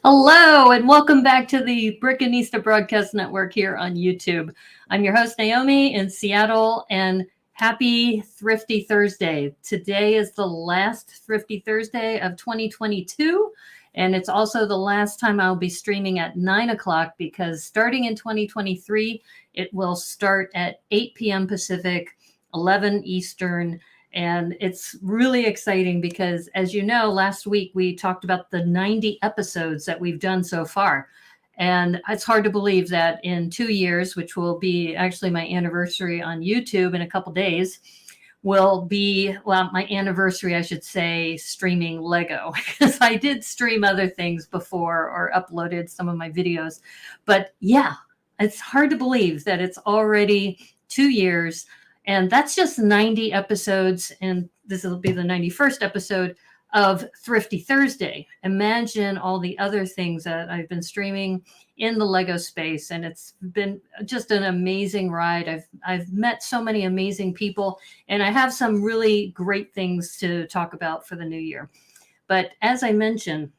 Hello, and welcome back to the Brickanista Broadcast Network here on YouTube. I'm your host, Naomi, in Seattle, and happy Thrifty Thursday. Today is the last Thrifty Thursday of 2022, and it's also the last time I'll be streaming at 9 o'clock because starting in 2023, it will start at 8 p.m. Pacific, 11 Eastern. And it's really exciting because, as you know, last week we talked about the 90 episodes that we've done so far. And it's hard to believe that in 2 years, which will be actually my anniversary on YouTube in a couple days, will be, well, my anniversary, I should say, streaming Lego, because I did stream other things before or uploaded some of my videos. But yeah, it's hard to believe that it's already 2 years. And that's just 90 episodes, and this will be the 91st episode of Thrifty Thursday. Imagine all the other things that I've been streaming in the Lego space, and it's been just an amazing ride. I've met so many amazing people, and I have some really great things to talk about for the new year. But as I mentioned,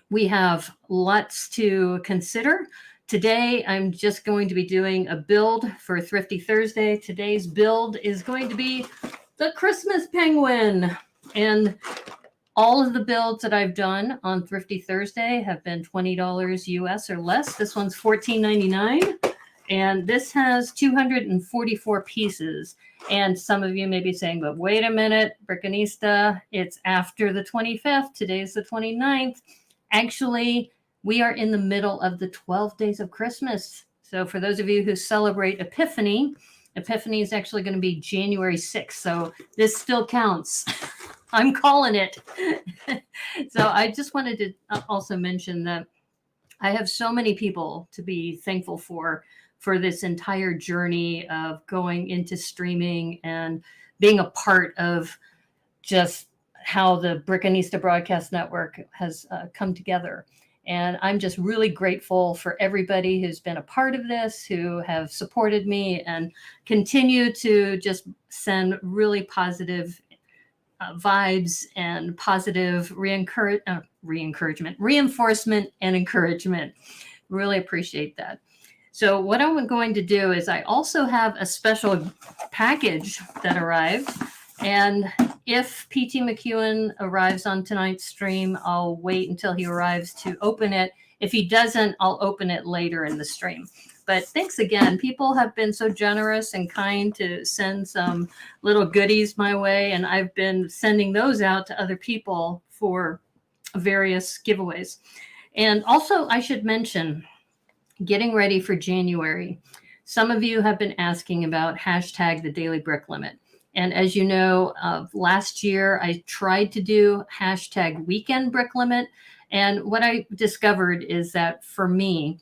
we have lots to consider. Today, I'm just going to be doing a build for Thrifty Thursday. Today's build is going to be the Christmas penguin. And all of the builds that I've done on Thrifty Thursday have been $20 US or less. This one's $14.99. And this has 244 pieces. And some of you may be saying, but wait a minute, Brickanista, it's after the 25th. Today's the 29th. Actually, we are in the middle of the 12 days of Christmas. So for those of you who celebrate Epiphany, Epiphany is actually going to be January 6th. So this still counts. I'm calling it. So I just wanted to also mention that I have so many people to be thankful for this entire journey of going into streaming and being a part of just how the Brickanista Broadcast Network has come together. And I'm just really grateful for everybody who's been a part of this, who have supported me and continue to just send really positive vibes and positive reinforcement and encouragement. Really appreciate that. So what I'm going to do is I also have a special package that arrived. And if PT McEwen arrives on tonight's stream, I'll wait until he arrives to open it. If he doesn't, I'll open it later in the stream. But thanks again. People have been so generous and kind to send some little goodies my way, and I've been sending those out to other people for various giveaways. And also, I should mention, getting ready for January. Some of you have been asking about hashtag the Daily Brick Limit. And as you know, last year I tried to do hashtag weekend brick limit. And what I discovered is that for me,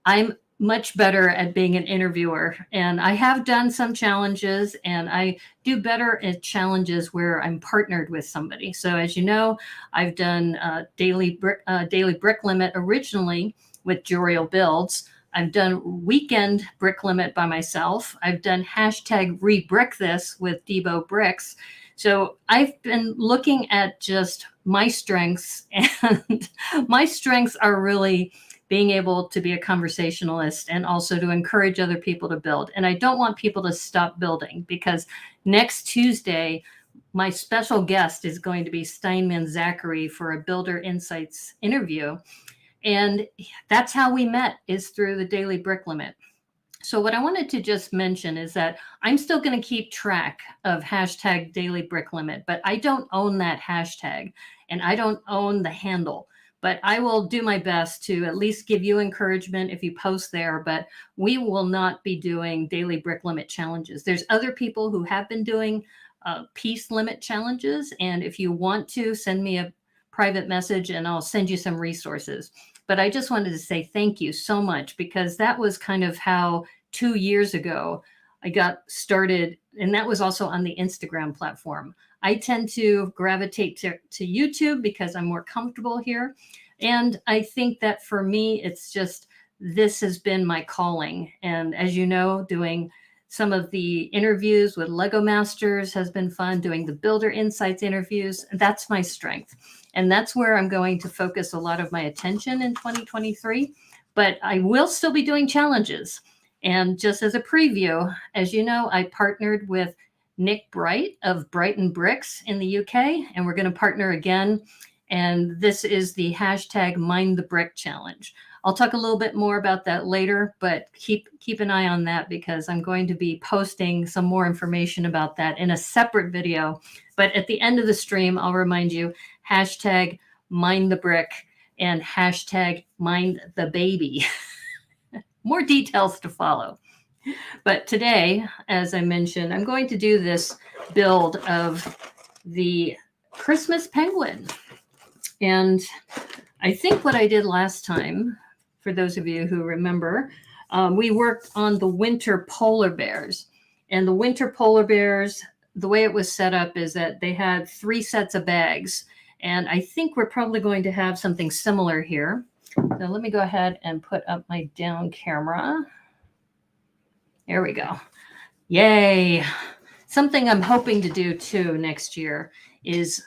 I'm much better at being an interviewer. And I have done some challenges, and I do better at challenges where I'm partnered with somebody. So as you know, I've done daily brick limit originally with Joriel Builds. I've done weekend brick limit by myself. I've done hashtag rebrick this with Debo Bricks. So I've been looking at just my strengths, and my strengths are really being able to be a conversationalist and also to encourage other people to build. And I don't want people to stop building, because next Tuesday, my special guest is going to be Steinman Zachary for a Builder Insights interview. And that's how we met, is through the Daily Brick Limit. So what I wanted to just mention is that I'm still going to keep track of hashtag Daily Brick Limit, but I don't own that hashtag and I don't own the handle. But I will do my best to at least give you encouragement if you post there, but we will not be doing Daily Brick Limit challenges. There's other people who have been doing piece limit challenges. And if you want to, send me a private message and I'll send you some resources. But I just wanted to say thank you so much, because that was kind of how 2 years ago I got started. And that was also on the Instagram platform. I tend to gravitate to YouTube because I'm more comfortable here. And I think that for me, it's just, this has been my calling. And as you know, doing Some of the interviews with Lego Masters has been fun, doing the Builder Insights interviews. That's my strength. And that's where I'm going to focus a lot of my attention in 2023. But I will still be doing challenges. And just as a preview, as you know, I partnered with Nick Bright of Brighton Bricks in the UK, and we're going to partner again. And this is the hashtag Mind the Brick Challenge. I'll talk a little bit more about that later, but keep an eye on that because I'm going to be posting some more information about that in a separate video. But at the end of the stream, I'll remind you, hashtag Mind the Brick and hashtag Mind the Baby. More details to follow. But today, as I mentioned, I'm going to do this build of the Christmas penguin. And I think what I did last time, for those of you who remember, we worked on the winter polar bears. And the winter polar bears, the way it was set up is that they had 3 sets of bags. And I think we're probably going to have something similar here. So let me go ahead and put up my down camera. There we go. Yay. Something I'm hoping to do too next year is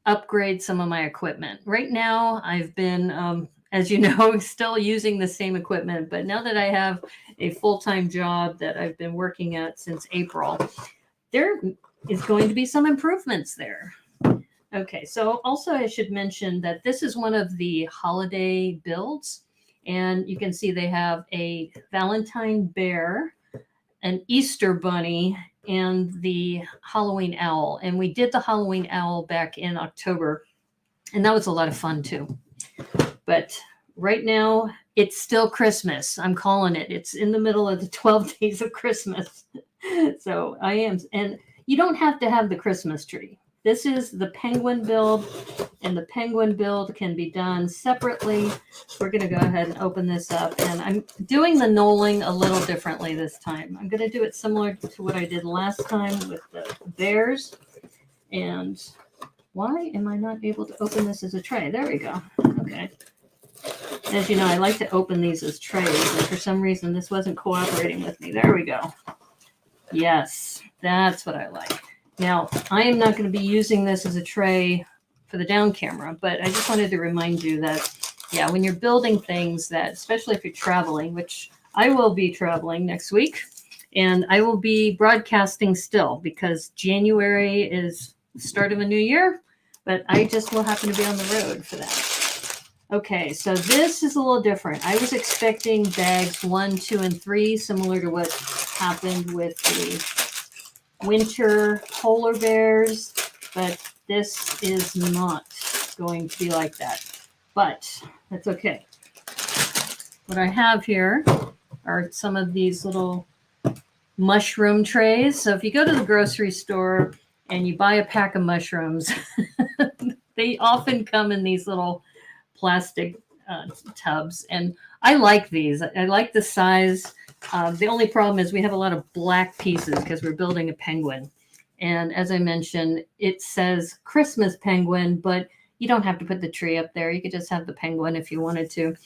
upgrade some of my equipment. Right now, I've been, as you know, still using the same equipment, but now that I have a full-time job that I've been working at since April, there is going to be some improvements there. Okay, so also I should mention that this is one of the holiday builds, and you can see they have a Valentine bear, an Easter bunny, and the Halloween owl. And we did the Halloween owl back in October, and that was a lot of fun too. But right now, it's still Christmas. I'm calling it. It's in the middle of the 12 days of Christmas. So I am. And you don't have to have the Christmas tree. This is the penguin build, and the penguin build can be done separately. We're going to go ahead and open this up, and I'm doing the knolling a little differently this time. I'm going to do it similar to what I did last time with the bears. And why am I not able to open this as a tray? There we go. Okay. As you know, I like to open these as trays, and for some reason this wasn't cooperating with me. There we go. Yes, that's what I like. Now, I am not going to be using this as a tray for the down camera, but I just wanted to remind you that, yeah, when you're building things that, especially if you're traveling, which I will be traveling next week, and I will be broadcasting still because January is the start of a new year, but I just will happen to be on the road for that. Okay, so this is a little different. I was expecting bags 1, 2, and 3, similar to what happened with the winter polar bears, but this is not going to be like that. But that's okay. What I have here are some of these little mushroom trays. So if you go to the grocery store and you buy a pack of mushrooms, they often come in these little plastic tubs. And I like these. I like the size. The only problem is we have a lot of black pieces because we're building a penguin. And as I mentioned, it says Christmas penguin, but you don't have to put the tree up there. You could just have the penguin if you wanted to.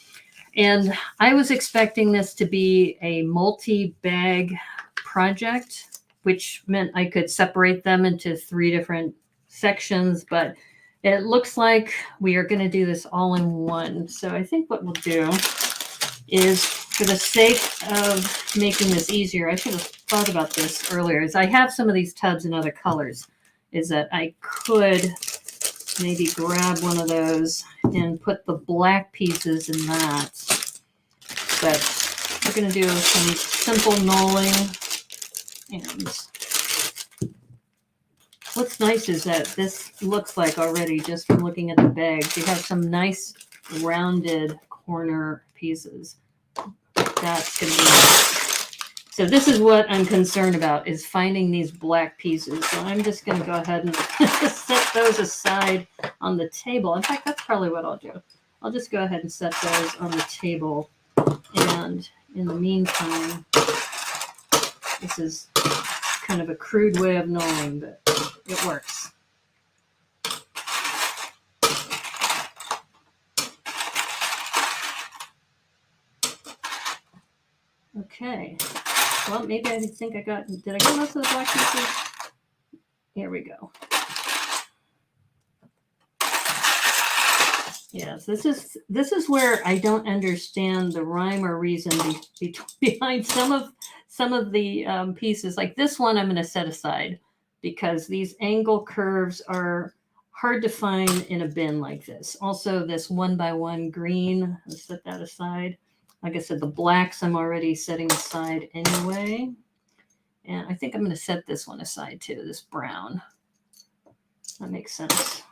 And I was expecting this to be a multi-bag project, which meant I could separate them into 3 different sections, but it looks like we are going to do this all in one. So I think what we'll do is, for the sake of making this easier, I should have thought about this earlier, is I have some of these tubs in other colors, is that I could maybe grab one of those and put the black pieces in that. But we're going to do some simple knolling. And what's nice is that this looks like already, just from looking at the bags, you have some nice rounded corner pieces. That's going to be nice. So this is what I'm concerned about, is finding these black pieces. So I'm just going to go ahead and set those aside on the table. In fact, that's probably what I'll do. I'll just go ahead and set those on the table. And in the meantime, this is kind of a crude way of knowing, but it works. Okay, Well, maybe I think I got, did I get most of the black pieces? Here we go. Yes, this is where I don't understand the rhyme or reason behind some of the pieces. Like this one, I'm going to set aside because these angle curves are hard to find in a bin like this. Also, this 1x1 green, let's set that aside. Like I said, the blacks I'm already setting aside anyway. And I think I'm going to set this one aside too, this brown. That makes sense.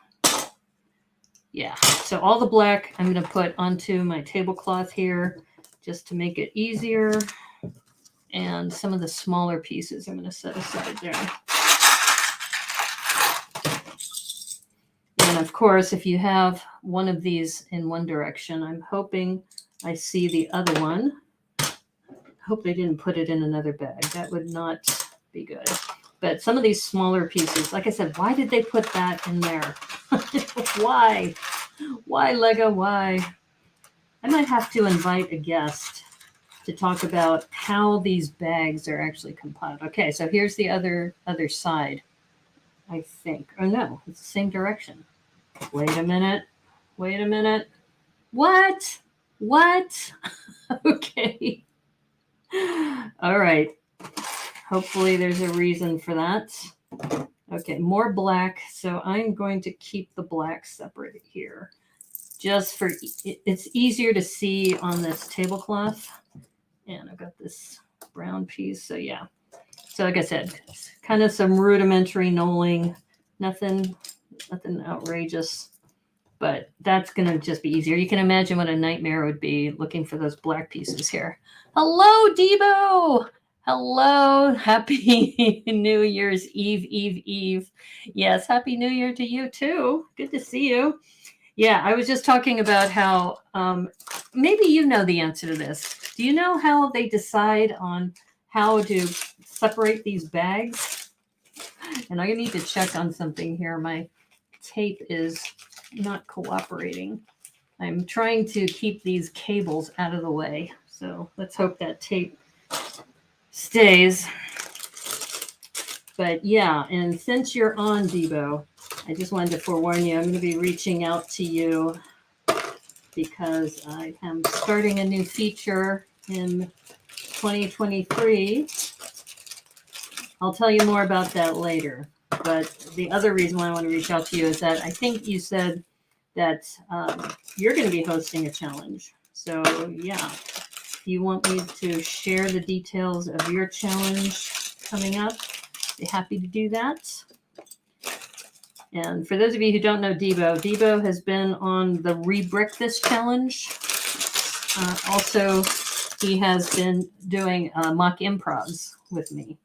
Yeah, so all the black I'm going to put onto my tablecloth here just to make it easier. And some of the smaller pieces I'm going to set aside there. And of course, if you have one of these in one direction, I'm hoping I see the other one. I hope they didn't put it in another bag. That would not be good. But some of these smaller pieces, like I said, why did they put that in there? Why? Why, Lego? Why? I might have to invite a guest to talk about how these bags are actually compiled. Okay, so here's the other side, I think. Oh, no, it's the same direction. Wait a minute. Wait a minute. What? What? Okay. All right. Hopefully there's a reason for that. Okay, more black. So I'm going to keep the black separate here. Just for, it's easier to see on this tablecloth. And I've got this brown piece. So yeah. So like I said, kind of some rudimentary knolling. Nothing outrageous. But that's going to just be easier. You can imagine what a nightmare would be looking for those black pieces here. Hello, Debo. Hello. Happy New Year's Eve. Yes, Happy New Year to you too. Good to see you. Yeah, I was just talking about how maybe you know the answer to this. Do you know how they decide on how to separate these bags? And I need to check on something here. My tape is not cooperating. I'm trying to keep these cables out of the way. So let's hope that tape stays. But yeah, and since you're on, Debo, I just wanted to forewarn you, I'm going to be reaching out to you because I am starting a new feature in 2023. I'll tell you more about that later. But the other reason why I want to reach out to you is that I think you said that you're going to be hosting a challenge. So yeah, if you want me to share the details of your challenge coming up, be happy to do that. And for those of you who don't know Debo has been on the Rebrick This challenge. Also, he has been doing mock improvs with me.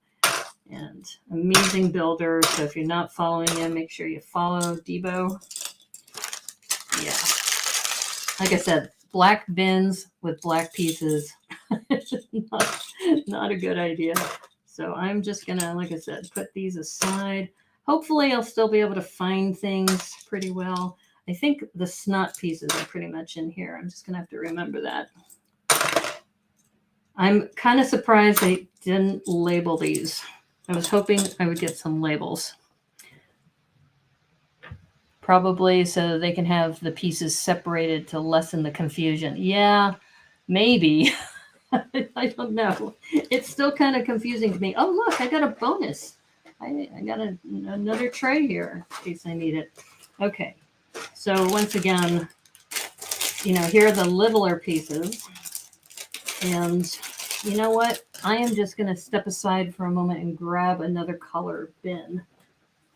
And amazing builder. So if you're not following him, make sure you follow Debo. Yeah. Like I said, black bins with black pieces. not a good idea. So I'm just going to, like I said, put these aside. Hopefully I'll still be able to find things pretty well. I think the snot pieces are pretty much in here. I'm just going to have to remember that. I'm kind of surprised they didn't label these. I was hoping I would get some labels. Probably so they can have the pieces separated to lessen the confusion. Yeah, maybe. I don't know. It's still kind of confusing to me. Oh, look, I got a bonus. I got another tray here in case I need it. Okay. So once again, here are the littler pieces. And you know what? I am just going to step aside for a moment and grab another color bin.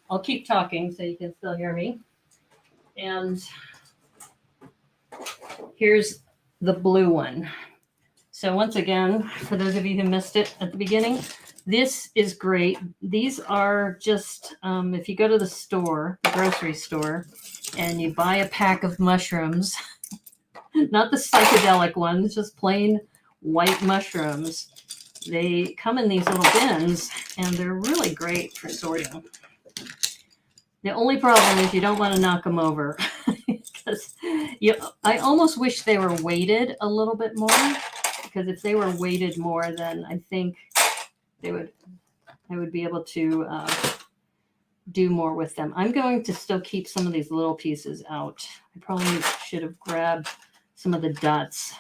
I'll keep talking so you can still hear me. And here's the blue one. So once again, for those of you who missed it at the beginning, this is great. These are just, if you go to the store, the grocery store, and you buy a pack of mushrooms, not the psychedelic ones, just plain white mushrooms. They come in these little bins, and they're really great for sorting. The only problem is you don't want to knock them over. Because I almost wish they were weighted a little bit more. Because if they were weighted more, then I think I would be able to do more with them. I'm going to still keep some of these little pieces out. I probably should have grabbed some of the dots,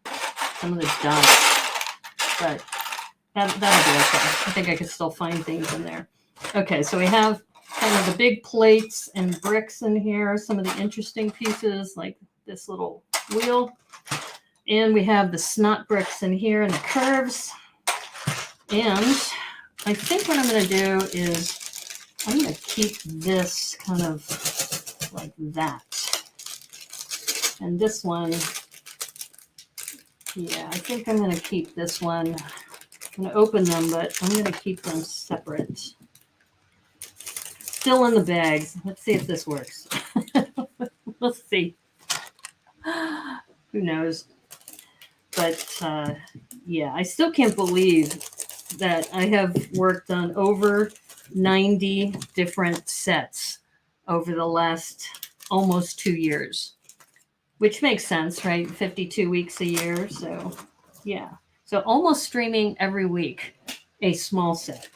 but that'll be okay. I think I could still find things in there. Okay, so we have kind of the big plates and bricks in here, some of the interesting pieces like this little wheel. And we have the snot bricks in here and the curves. And I think what I'm going to do is I'm going to keep this kind of like that. And this one, yeah, I think I'm going to keep this one. I'm going to open them, but I'm going to keep them separate. Still in the bags. Let's see if this works. We'll see. Who knows? But yeah, I still can't believe that I have worked on over 90 different sets over the last almost 2 years, which makes sense, right? 52 weeks a year. So yeah, so almost streaming every week, a small set.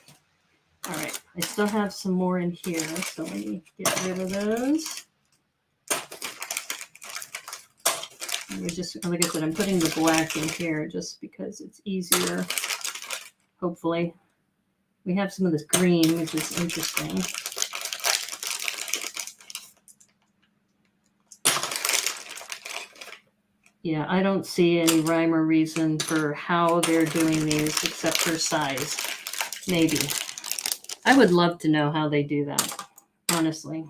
All right, I still have some more in here, so let me get rid of those. We just, like I said, I'm putting the black in here just because it's easier. Hopefully, we have some of this green, which is interesting. Yeah, I don't see any rhyme or reason for how they're doing these except for size. Maybe. I would love to know how they do that, honestly.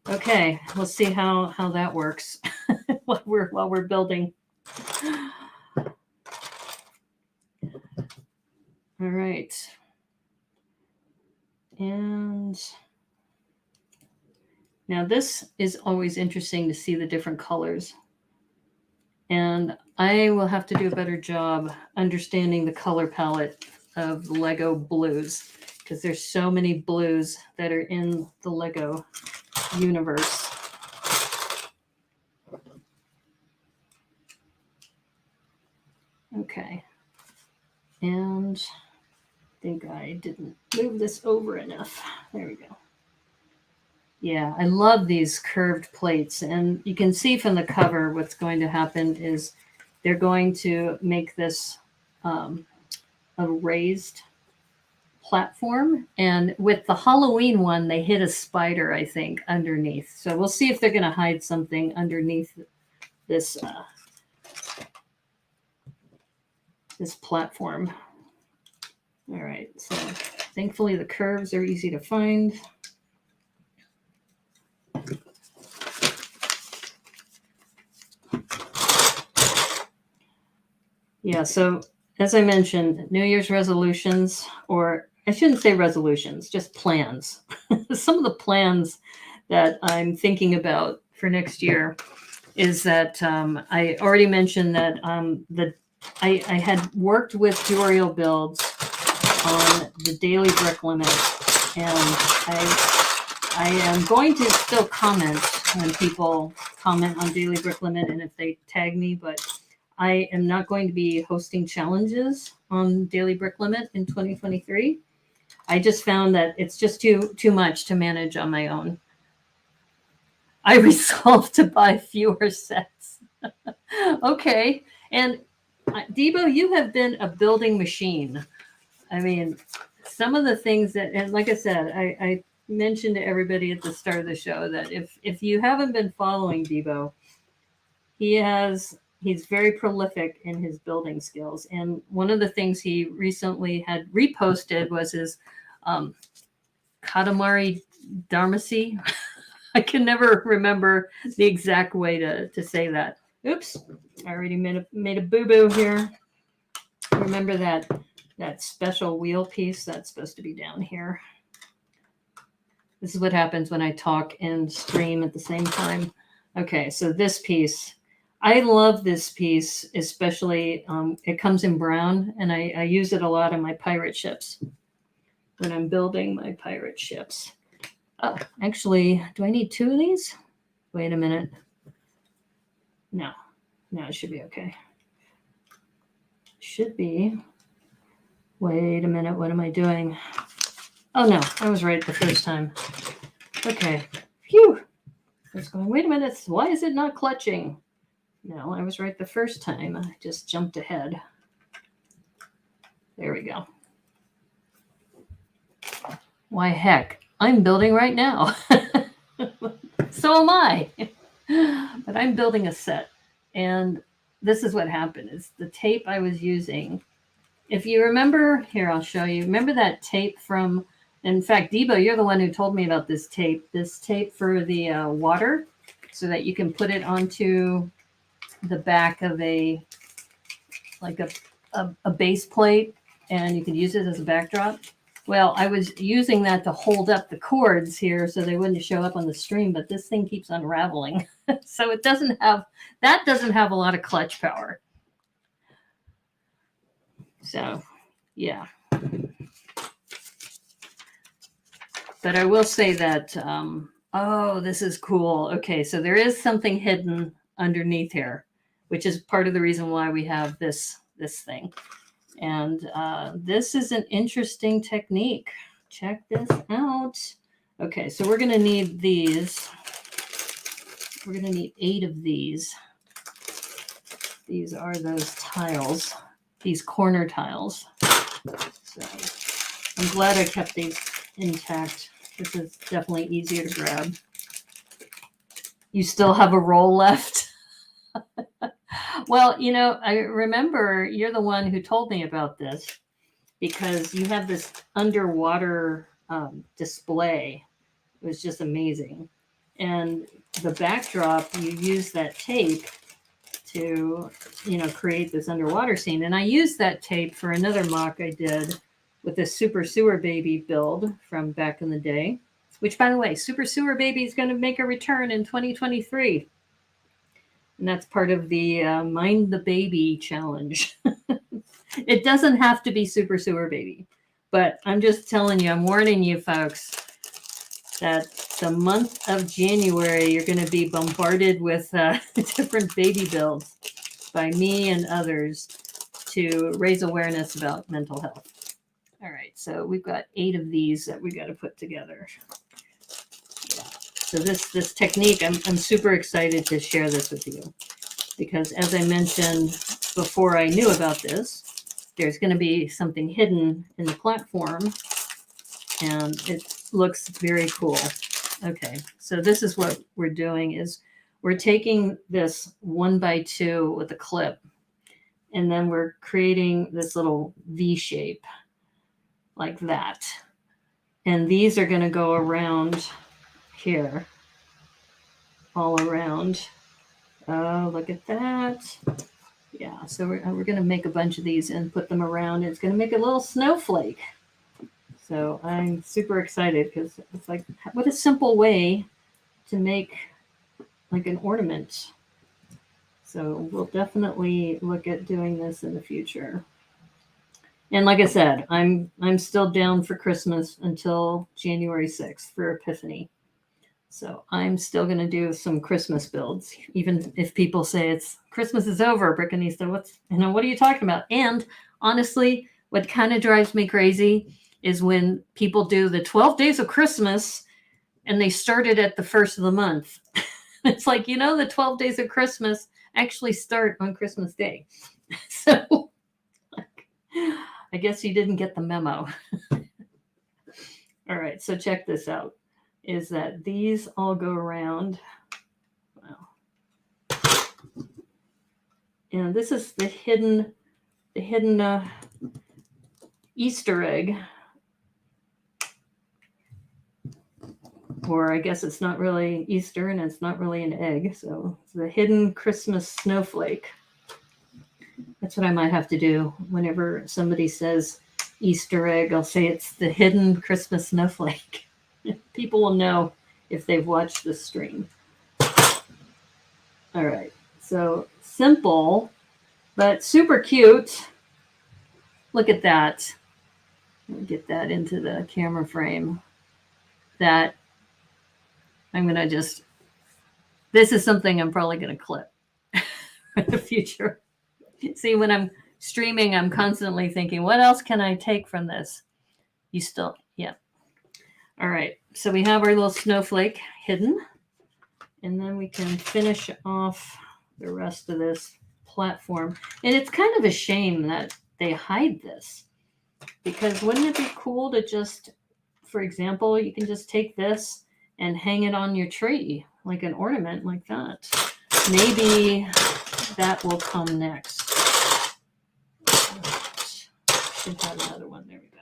Okay, we'll see how that works while we're building. All right. And now this is always interesting to see the different colors. And I will have to do a better job understanding the color palette of Lego blues because there's so many blues that are in the Lego universe. Okay. And I think I didn't move this over enough. There we go. Yeah, I love these curved plates. And you can see from the cover what's going to happen is they're going to make this a raised platform. And with the Halloween one, they hid a spider, I think, underneath. So we'll see if they're going to hide something underneath this this platform. All right, so thankfully the curves are easy to find. Yeah, so as I mentioned, New Year's resolutions, or I shouldn't say resolutions, just plans. Some of the plans that I'm thinking about for next year is that I already mentioned that I had worked with Duriel Builds on the daily brick limit, and I am going to still comment when people comment on daily brick limit and if they tag me, but I am not going to be hosting challenges on daily brick limit in 2023. I just found that it's just too much to manage on my own. I resolved to buy fewer sets. Okay. And Debo, you have been a building machine. I mean, some of the things that, and like I said, I mentioned to everybody at the start of the show that if you haven't been following Debo, he's very prolific in his building skills. And one of the things he recently had reposted was his Katamari Damacy. I can never remember the exact way to say that. Oops, I already made a boo-boo here. Remember that special wheel piece that's supposed to be down here. This is what happens when I talk and stream at the same time. Okay, so this piece. I love this piece, especially it comes in brown, and I use it a lot on my pirate ships when I'm building my pirate ships. Oh, actually, do I need 2 of these? Wait a minute. No, it should be okay. Should be Wait a minute. What am I doing? Oh, no. I was right the first time. Okay. Phew. I was going, wait a minute. Why is it not clutching? No, I was right the first time. I just jumped ahead. There we go. Why, heck, I'm building right now. So am I. But I'm building a set. And this is what happened is the tape I was using. If you remember, here, I'll show you. Remember that tape from, in fact, Debo, you're the one who told me about this tape for the water so that you can put it onto the back of a base plate and you could use it as a backdrop. Well, I was using that to hold up the cords here so they wouldn't show up on the stream, but this thing keeps unraveling. So it doesn't have a lot of clutch power. So, yeah. But I will say that, oh, this is cool. Okay, so there is something hidden underneath here, which is part of the reason why we have this thing. And this is an interesting technique. Check this out. Okay, so we're going to need these. We're going to need 8 of these. These are those tiles, these corner tiles. So I'm glad I kept these intact. This is definitely easier to grab. You still have a roll left? Well, you know, I remember you're the one who told me about this because you have this underwater display. It was just amazing. And the backdrop, you use that tape to, you know, create this underwater scene. And I used that tape for another mock I did with the Super Sewer Baby build from back in the day, which, by the way, Super Sewer Baby is going to make a return in 2023. And that's part of the Mind the Baby challenge. It doesn't have to be Super Sewer Baby, but I'm just telling you, I'm warning you folks that the month of January, you're going to be bombarded with different baby builds by me and others to raise awareness about mental health. All right, so we've got 8 of these that we got to put together. Yeah. So this technique, I'm super excited to share this with you because as I mentioned before I knew about this, there's going to be something hidden in the platform and it looks very cool. Okay, so this is what we're doing is we're taking this 1x2 with a clip and then we're creating this little V shape like that. And these are going to go around here, all around. Oh, look at that. Yeah, so we're going to make a bunch of these and put them around. It's going to make a little snowflake. So I'm super excited because it's like, what a simple way to make like an ornament. So we'll definitely look at doing this in the future. And like I said, I'm still down for Christmas until January 6th for Epiphany. So I'm still going to do some Christmas builds, even if people say it's Christmas is over, Brickanista. What are you talking about? And honestly, what kind of drives me crazy is when people do the 12 days of Christmas and they started at the first of the month. It's like, you know, the 12 days of Christmas actually start on Christmas Day. So I guess you didn't get the memo. All right, so check this out. Is that these all go around. Wow. And this is the hidden Easter egg. Or I guess it's not really Easter and it's not really an egg. So it's the hidden Christmas snowflake. That's what I might have to do whenever somebody says Easter egg. I'll say it's the hidden Christmas snowflake. People will know if they've watched the stream. All right. So simple, but super cute. Look at that. Let me get that into the camera frame. That I'm going to just, this is something I'm probably going to clip in the future. See, when I'm streaming, I'm constantly thinking, what else can I take from this? You still, yeah. All right. So we have our little snowflake hidden. And then we can finish off the rest of this platform. And it's kind of a shame that they hide this. Because wouldn't it be cool to just, for example, you can just take this and hang it on your tree, like an ornament like that. Maybe that will come next. Should have another one. There we go.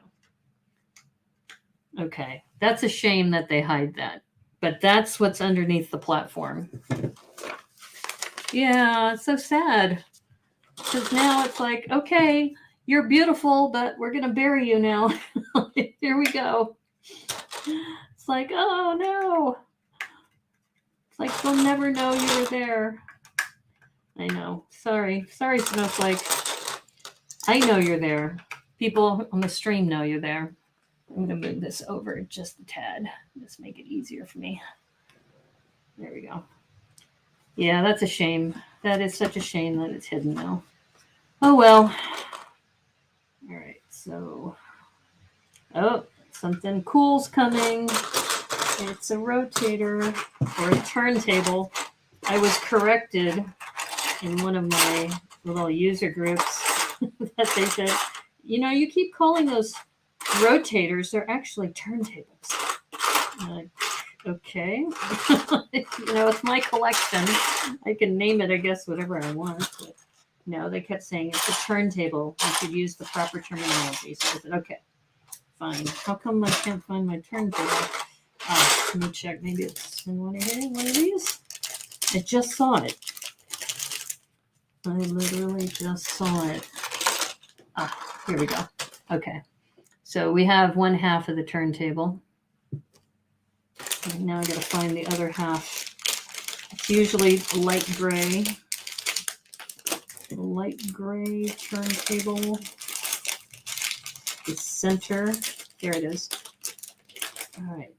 Okay, that's a shame that they hide that, but that's what's underneath the platform. Yeah, it's so sad because now it's like, okay, you're beautiful, but we're gonna bury you now. Here we go. It's like, oh no. It's like they'll never know you were there. I know. Sorry, Snowflake. I know you're there. People on the stream know you're there. I'm going to move this over just a tad. Just make it easier for me. There we go. Yeah, that's a shame. That is such a shame that it's hidden now. Oh, well. All right, so. Oh, something cool's coming. It's a rotator or a turntable. I was corrected in one of my little user groups that they said, you know, you keep calling those rotators, they're actually turntables. Like, okay. You know, it's my collection. I can name it, I guess, whatever I want. But no, they kept saying it's a turntable. You should use the proper terminology. So I said, okay, fine. How come I can't find my turntable? Let me check. Maybe it's in one of these. I just saw it. I literally just saw it. Here we go. Okay. So we have one half of the turntable. And now I got to find the other half. It's usually light gray. Light gray turntable. The center. There it is. All right.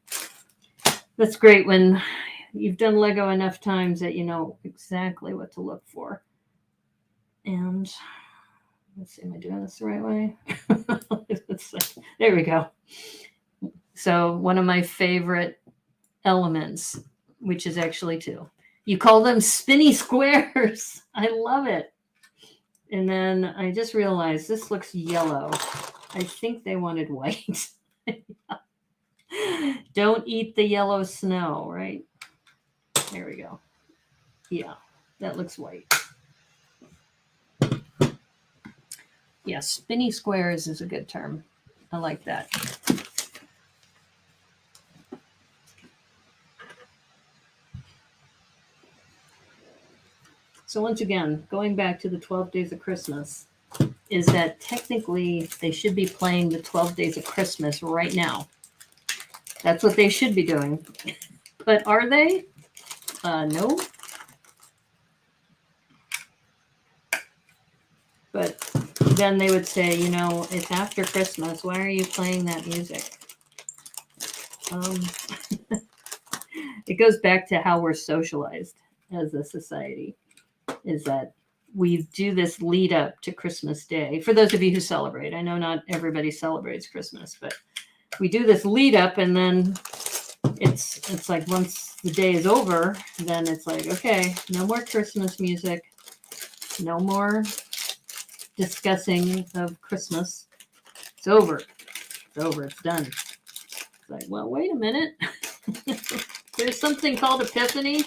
That's great when you've done Lego enough times that you know exactly what to look for. And let's see, am I doing this the right way? There we go. So one of my favorite elements, which is actually two. You call them spinny squares. I love it. And then I just realized this looks yellow. I think they wanted white. Don't eat the yellow snow, right? There we go. Yeah, that looks white. Yeah, spinny squares is a good term. I like that. So once again, going back to the 12 Days of Christmas, is that technically they should be playing the 12 Days of Christmas right now. That's what they should be doing. But are they? No. But then they would say, you know, it's after Christmas. Why are you playing that music? It goes back to how we're socialized as a society, is that we do this lead up to Christmas Day. For those of you who celebrate, I know not everybody celebrates Christmas, but we do this lead up, and then it's like once the day is over, then it's like, okay, no more Christmas music, no more discussing of Christmas. It's over. It's over. It's done. It's like, well, wait a minute. There's something called Epiphany.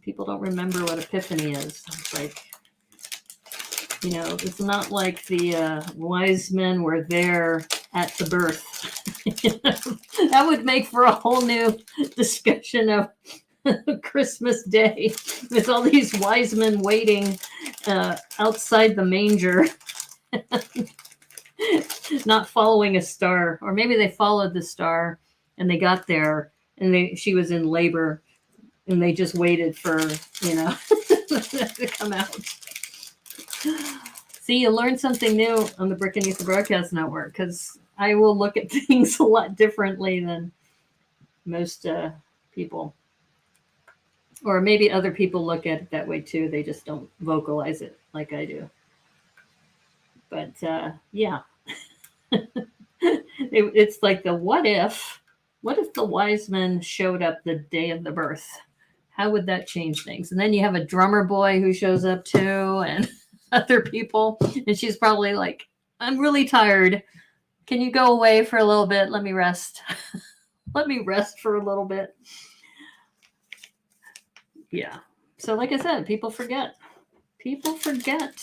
People don't remember what Epiphany is. It's like, you know, it's not like the wise men were there at the birth. That would make for a whole new discussion of Christmas Day with all these wise men waiting outside the manger, not following a star. Or maybe they followed the star and they got there and she was in labor and they just waited for, you know, to come out. See, you learn something new on the Brick and Easter Broadcast Network, because I will look at things a lot differently than most people. Or maybe other people look at it that way too. They just don't vocalize it. like I do. But yeah, it's like the what if. What if the wise men showed up the day of the birth? How would that change things? And then you have a drummer boy who shows up too, and other people, and she's probably like, I'm really tired. Can you go away for a little bit? Let me rest. Let me rest for a little bit. Yeah. So like I said, people forget. People forget.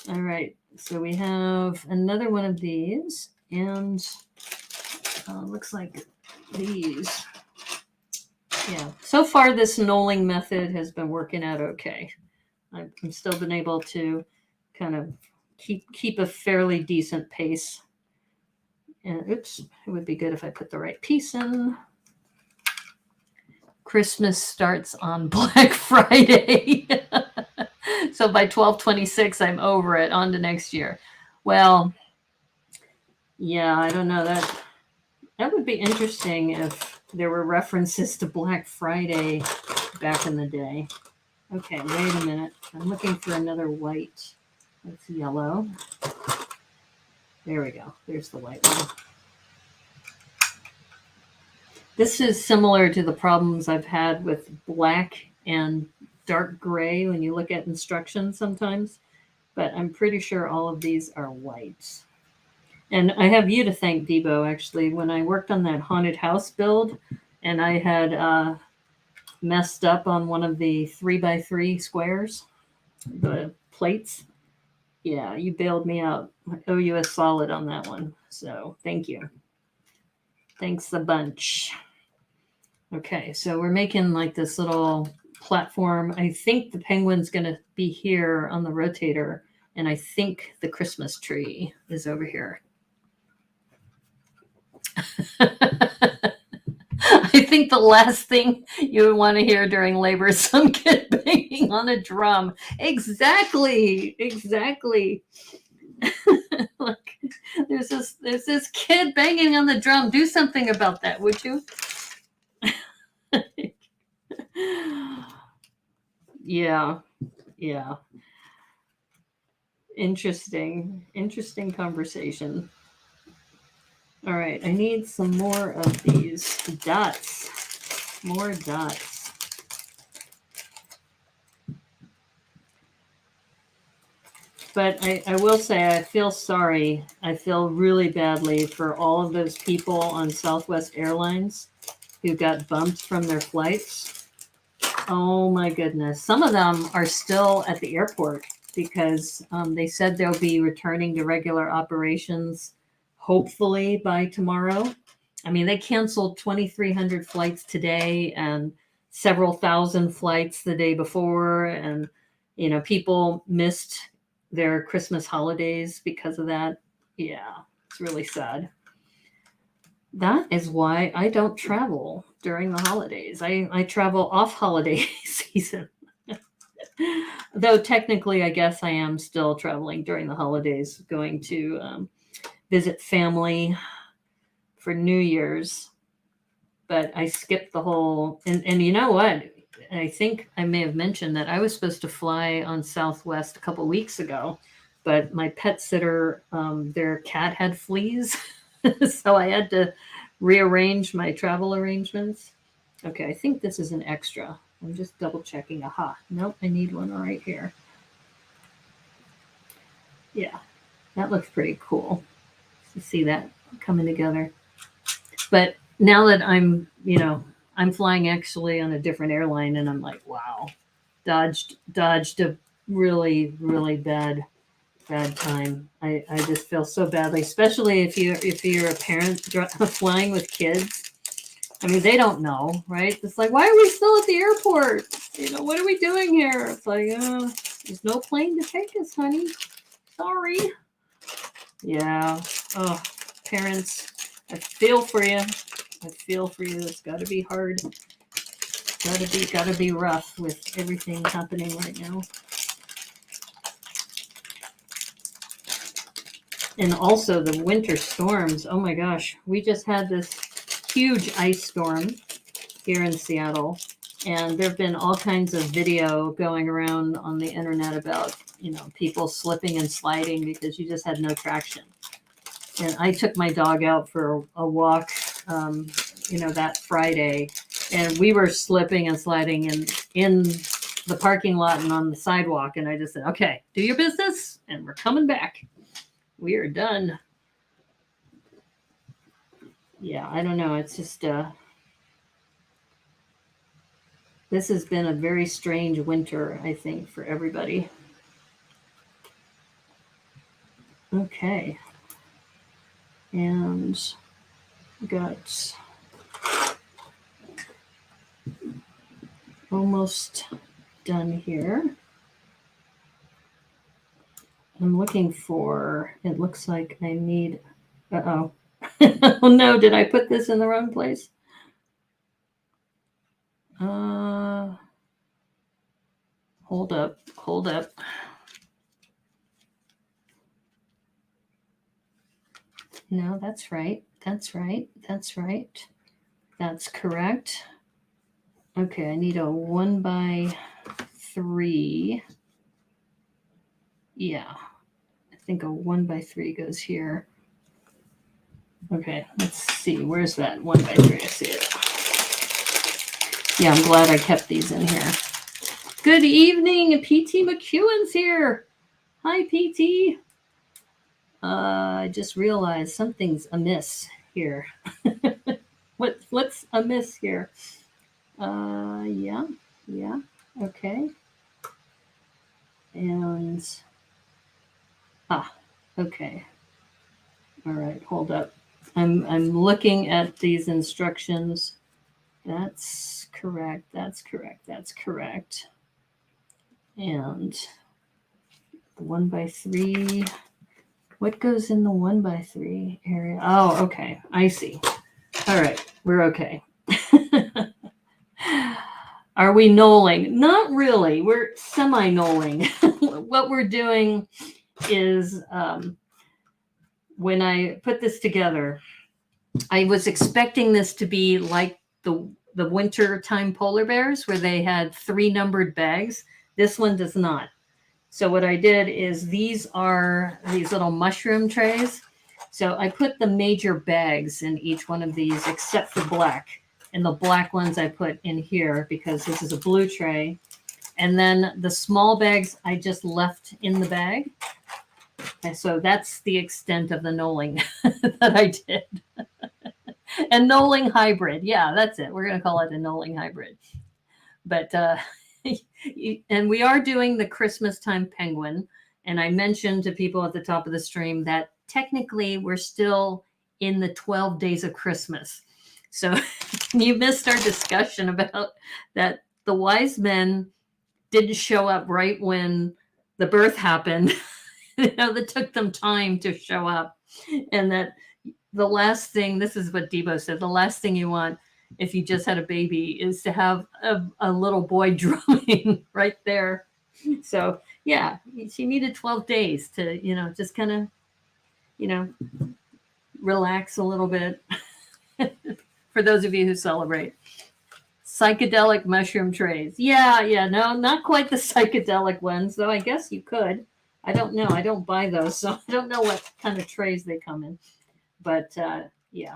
All right. So we have another one of these, and looks like these. Yeah. So far, this knolling method has been working out okay. I've still been able to kind of keep a fairly decent pace. And oops, it would be good if I put the right piece in. Christmas starts on Black Friday. So by 12/26, I'm over it, on to next year. Well, yeah, I don't know. That would be interesting if there were references to Black Friday back in the day. Okay, wait a minute. I'm looking for another white. That's yellow. There we go. There's the white one. This is similar to the problems I've had with black and dark gray when you look at instructions sometimes, but I'm pretty sure all of these are white. And I have you to thank, Debo, actually. When I worked on that haunted house build and I had messed up on one of the 3x3 squares, the plates, yeah, you bailed me out. I owe you a solid on that one. So thank you. Thanks a bunch. Okay, so we're making like this little platform. I think the penguin's going to be here on the rotator, and I think the Christmas tree is over here. I think the last thing you would want to hear during labor is some kid banging on a drum. Exactly. Look, there's this kid banging on the drum. Do something about that, would you? Yeah. Interesting conversation. All right, I need some more of these dots. More dots. But I will say I feel sorry. I feel really badly for all of those people on Southwest Airlines who got bumped from their flights. Oh my goodness. Some of them are still at the airport because they said they'll be returning to regular operations hopefully by tomorrow. I mean, they canceled 2,300 flights today and several thousand flights the day before. And, people missed their Christmas holidays because of that. Yeah, it's really sad. That is why I don't travel during the holidays. I travel off holiday season. Though technically, I guess I am still traveling during the holidays, going to visit family for New Year's. But I skipped the whole, and you know what? I think I may have mentioned that I was supposed to fly on Southwest a couple weeks ago, but my pet sitter, their cat had fleas. So I had to rearrange my travel arrangements. Okay, I think this is an extra. I'm just double checking. Aha. Nope, I need one right here. Yeah, that looks pretty cool to see that coming together. But now that I'm flying actually on a different airline, and I'm like, wow, dodged a really, really bad time. I just feel so badly, especially if you're a parent flying with kids. I mean, they don't know, right? It's like, why are we still at the airport? What are we doing here? It's like, there's no plane to take us, honey. Sorry. Yeah. Oh, parents, I feel for you. It's got to be hard. Got to be rough with everything happening right now. And also the winter storms. Oh my gosh, we just had this huge ice storm here in Seattle. And there have been all kinds of video going around on the internet about, people slipping and sliding because you just had no traction. And I took my dog out for a walk, that Friday, and we were slipping and sliding in the parking lot and on the sidewalk. And I just said, okay, do your business, and we're coming back. We are done. Yeah, I don't know. It's just, this has been a very strange winter, I think, for everybody. Okay. And got almost done here. I'm looking for, it looks like I need, oh no, did I put this in the wrong place? Hold up. No, that's right. That's correct. Okay, I need a 1x3. Yeah, I think a 1x3 goes here. Okay, let's see. Where's that 1x3? I see it. Yeah, I'm glad I kept these in here. Good evening, PT McEwen's here. Hi, PT. I just realized something's amiss here. What's amiss here? Yeah, okay. And, okay. All right, hold up. I'm looking at these instructions. That's correct. And the 1x3. What goes in the 1x3 area? Oh, okay. I see. All right, we're okay. Are we knolling? Not really. We're semi-knolling. What we're doing is, when I put this together, I was expecting this to be like the winter time polar bears where they had 3 numbered bags. This one does not. So what I did is these are these little mushroom trays. So I put the major bags in each one of these except for black. And the black ones I put in here because this is a blue tray. And then the small bags I just left in the bag. And so that's the extent of the knolling that I did. A knolling hybrid. Yeah, that's it. We're going to call it a knolling hybrid. But, and we are doing the Christmas time penguin. And I mentioned to people at the top of the stream that technically we're still in the 12 days of Christmas. So you missed our discussion about that the wise men didn't show up right when the birth happened. That took them time to show up. And that the last thing, this is what Debo said, the last thing you want if you just had a baby is to have a little boy drumming right there. So yeah, she needed 12 days to, just kind of, relax a little bit. For those of you who celebrate. Psychedelic mushroom trays. Yeah, no, not quite the psychedelic ones, though I guess you could. I don't know. I don't buy those, so I don't know what kind of trays they come in. But yeah.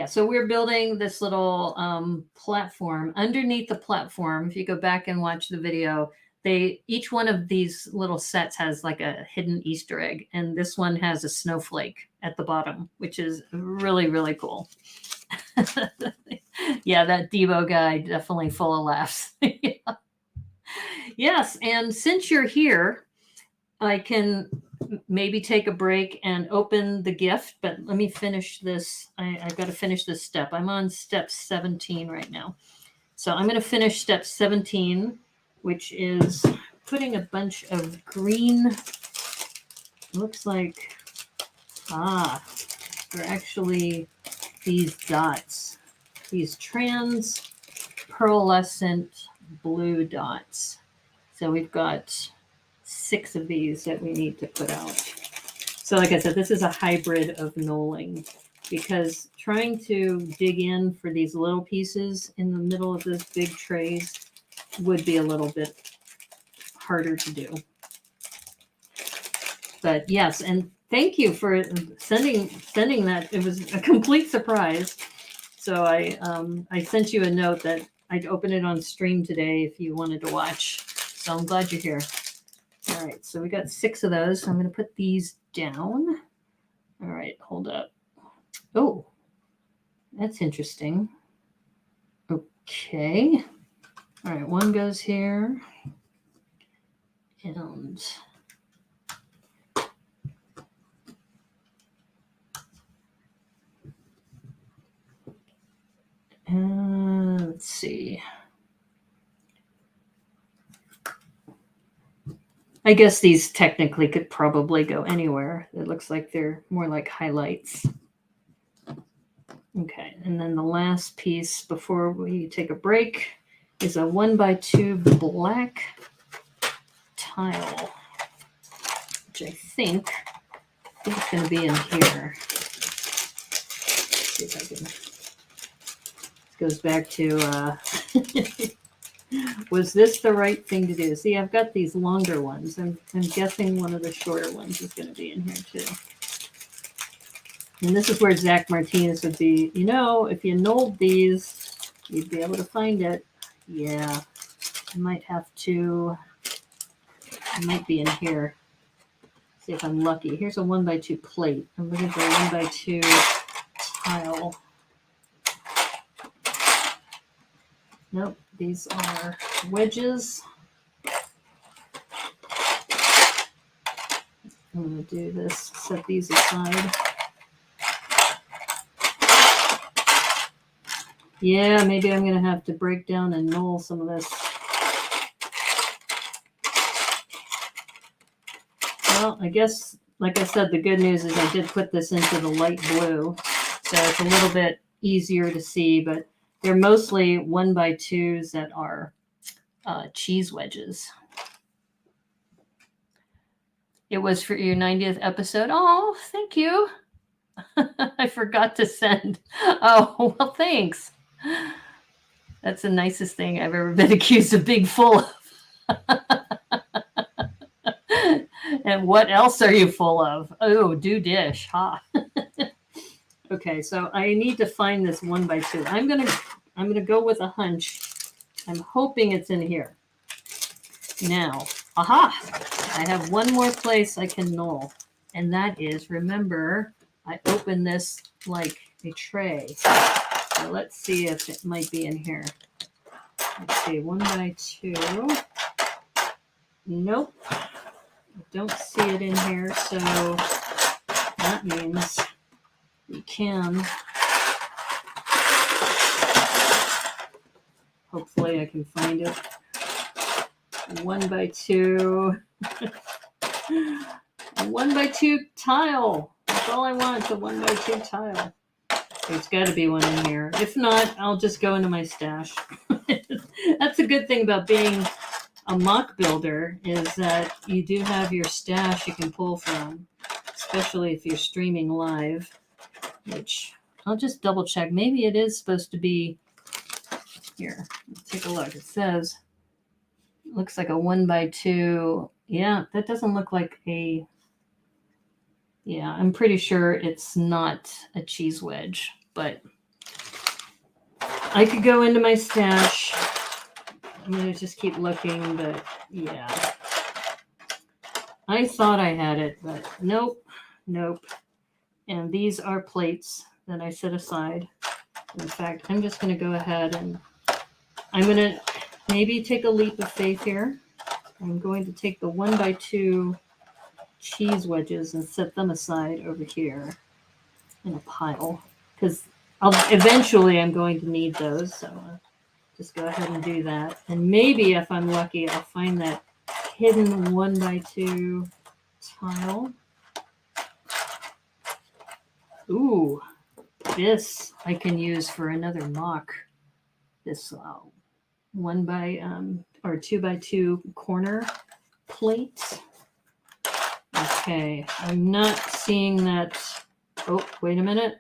So we're building this little platform. Underneath the platform, if you go back and watch the video, each one of these little sets has like a hidden Easter egg. And this one has a snowflake at the bottom, which is really, really cool. Yeah, that Debo guy, definitely full of laughs. Yeah. Yes, and since you're here, I can maybe take a break and open the gift, but let me finish this. I've got to finish this step. I'm on step 17 right now. So I'm going to finish step 17, which is putting a bunch of green, looks like, they're actually these dots, these trans pearlescent blue dots. So we've got 6 of these that we need to put out. So like I said, this is a hybrid of knolling. because trying to dig in for these little pieces in the middle of those big trays would be a little bit harder to do. But yes, and thank you for sending that. It was a complete surprise. So I sent you a note that I'd open it on stream today if you wanted to watch. So I'm glad you're here. All right, so we got 6 of those. So I'm going to put these down. All right, hold up. Oh, that's interesting. Okay. All right, one goes here. And let's see. I guess these technically could probably go anywhere. It looks like they're more like highlights. Okay, and then the last piece before we take a break is a 1x2 black tile, which I think is going to be in here. Let's see if I can. This goes back to was this the right thing to do? See, I've got these longer ones. I'm guessing one of the shorter ones is going to be in here too. And this is where Zach Martinez would be. You know, if you knolled these, you'd be able to find it. Yeah, I might have to. It might be in here. See if I'm lucky. Here's a 1x2 plate. I'm looking for a 1x2 tile. Nope, these are wedges. I'm going to do this, set these aside. Yeah, maybe I'm going to have to break down and knoll some of this. Well, I guess, like I said, the good news is I did put this into the light blue, so it's a little bit easier to see, but they're mostly 1x2s that are cheese wedges. It was for your 90th episode. Oh, thank you. I forgot to send. Oh, well, thanks. That's the nicest thing I've ever been accused of being full of. And what else are you full of? Oh, do dish. Ha. Okay, so I need to find this 1x2. I'm gonna go with a hunch. I'm hoping it's in here. Now, aha! I have one more place I can knoll, and that is, remember, I opened this like a tray. So let's see if it might be in here. Let's see, 1x2. Nope, I don't see it in here. So that means we can. Hopefully I can find it. 1x2. A 1x2 tile. That's all I want, a 1x2 tile. There's got to be one in here. If not, I'll just go into my stash. That's a good thing about being a mock builder, is that you do have your stash you can pull from, especially if you're streaming live, which I'll just double check. Maybe it is supposed to be here. Let's take a look. It says, looks like a 1x2. Yeah, that doesn't look like a, yeah, I'm pretty sure it's not a cheese wedge, but I could go into my stash. I'm going to just keep looking, but yeah. I thought I had it, but nope, nope. And these are plates that I set aside. In fact, I'm just going to go ahead and I'm going to maybe take a leap of faith here. I'm going to take the 1x2 cheese wedges and set them aside over here in a pile, because eventually I'm going to need those. So just go ahead and do that. And maybe if I'm lucky, I'll find that hidden 1x2 tile. Ooh, this I can use for another mock. This 2x2 corner plate. Okay, I'm not seeing that Oh, wait a minute.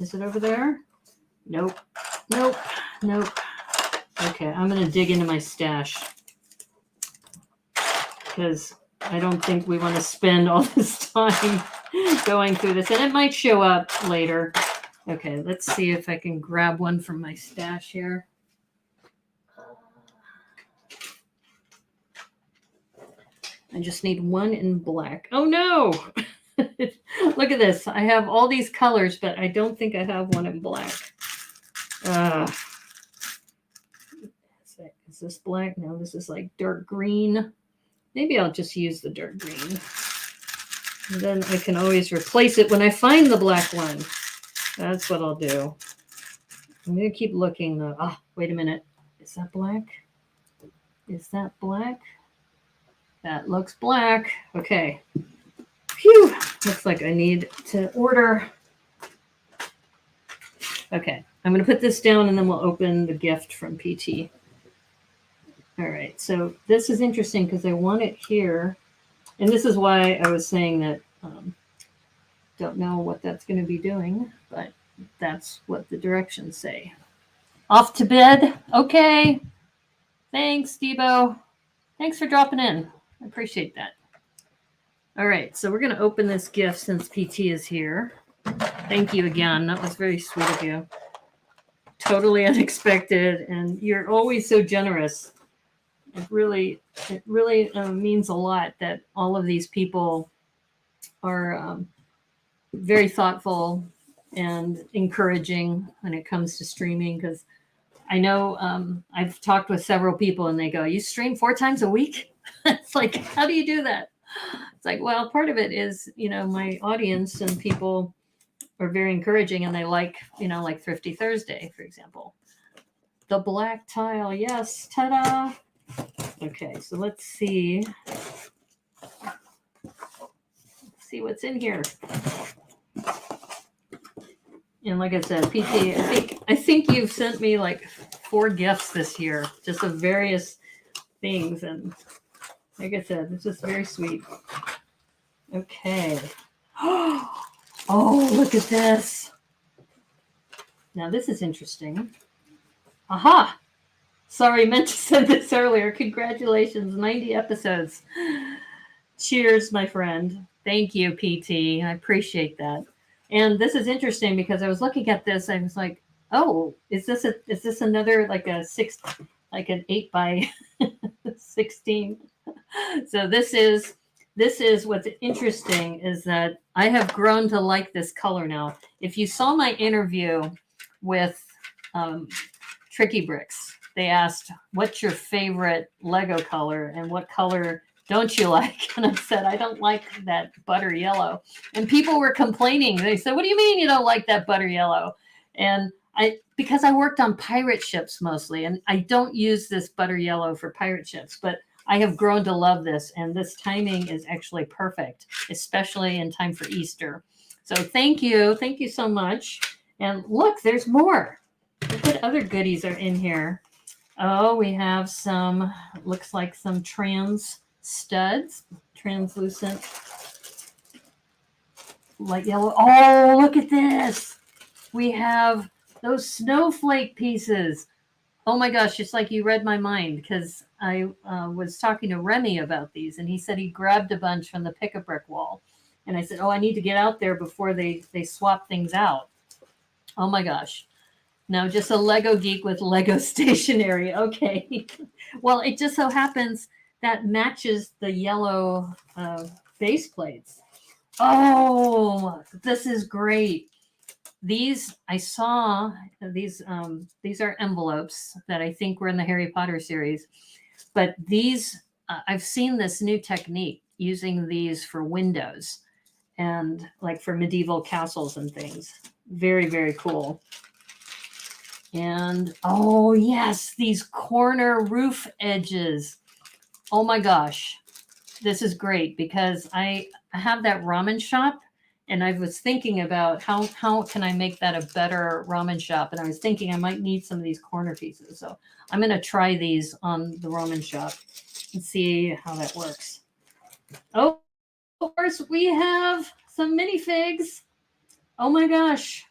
Is it over there? Nope. Okay, I'm going to dig into my stash because I don't think we want to spend all this time going through this. And it might show up later. Okay, let's see if I can grab one from my stash here. I just need one in black. Oh no! Look at this. I have all these colors, but I don't think I have one in black. Is this black? No, this is like dark green. Maybe I'll just use the dark green. And then I can always replace it when I find the black one. That's what I'll do. I'm going to keep looking though. Ah, wait a minute. Is that black? Is that black? That looks black. Okay. Phew. Looks like I need to order. Okay. I'm going to put this down and then we'll open the gift from PT. All right. So this is interesting because I want it here. And this is why I was saying that don't know what that's going to be doing, but that's what the directions say. Off to bed. Okay. Thanks, Debo. Thanks for dropping in. I appreciate that. All right, so we're going to open this gift since PT is here. Thank you again. That was very sweet of you. Totally unexpected, and you're always so generous. It really means a lot that all of these people are very thoughtful and encouraging when it comes to streaming, because I know I've talked with several people and they go, "You stream 4 times a week?" It's like, how do you do that? It's like, well, part of it is, my audience and people are very encouraging and they like, like Thrifty Thursday, for example. The black tile. Yes. Ta-da. Okay. So let's see. What's in here. And like I said, PT, I think you've sent me like 4 gifts this year, just of various things. And like I said, it's just very sweet. Okay. Oh, look at this. Now this is interesting. Aha. Sorry, meant to say this earlier. Congratulations, 90 episodes. Cheers, my friend. Thank you, PT. I appreciate that. And this is interesting because I was looking at this. I was like, oh, is this another like an 8 by 16? So this is what's interesting is that I have grown to like this color now. If you saw my interview with Tricky Bricks, they asked, "What's your favorite Lego color and what color don't you like?" And I said, "I don't like that butter yellow." And people were complaining. They said, "What do you mean you don't like that butter yellow?" And because I worked on pirate ships mostly, and I don't use this butter yellow for pirate ships, but I have grown to love this, and this timing is actually perfect, especially in time for Easter. So thank you so much. And look, there's more. Look what other goodies are in here. Oh, we have some, looks like some trans studs, translucent light yellow. Oh, look at this. We have those snowflake pieces. Oh my gosh, it's like you read my mind, because I was talking to Remy about these, and he said he grabbed a bunch from the pick-a-brick wall. And I said, oh, I need to get out there before they swap things out. Oh my gosh. No, just a Lego geek with Lego stationery. Okay. Well, it just so happens that matches the yellow base plates. Oh, this is great. These I saw these are envelopes that I think were in the Harry Potter series, but these I've seen this new technique using these for windows and like for medieval castles and things. Very, very cool. And oh yes, these corner roof edges. Oh my gosh, this is great because I have that ramen shop. And I was thinking about how can I make that a better ramen shop? And I was thinking I might need some of these corner pieces. So I'm going to try these on the ramen shop and see how that works. Oh, of course, we have some minifigs. Oh my gosh.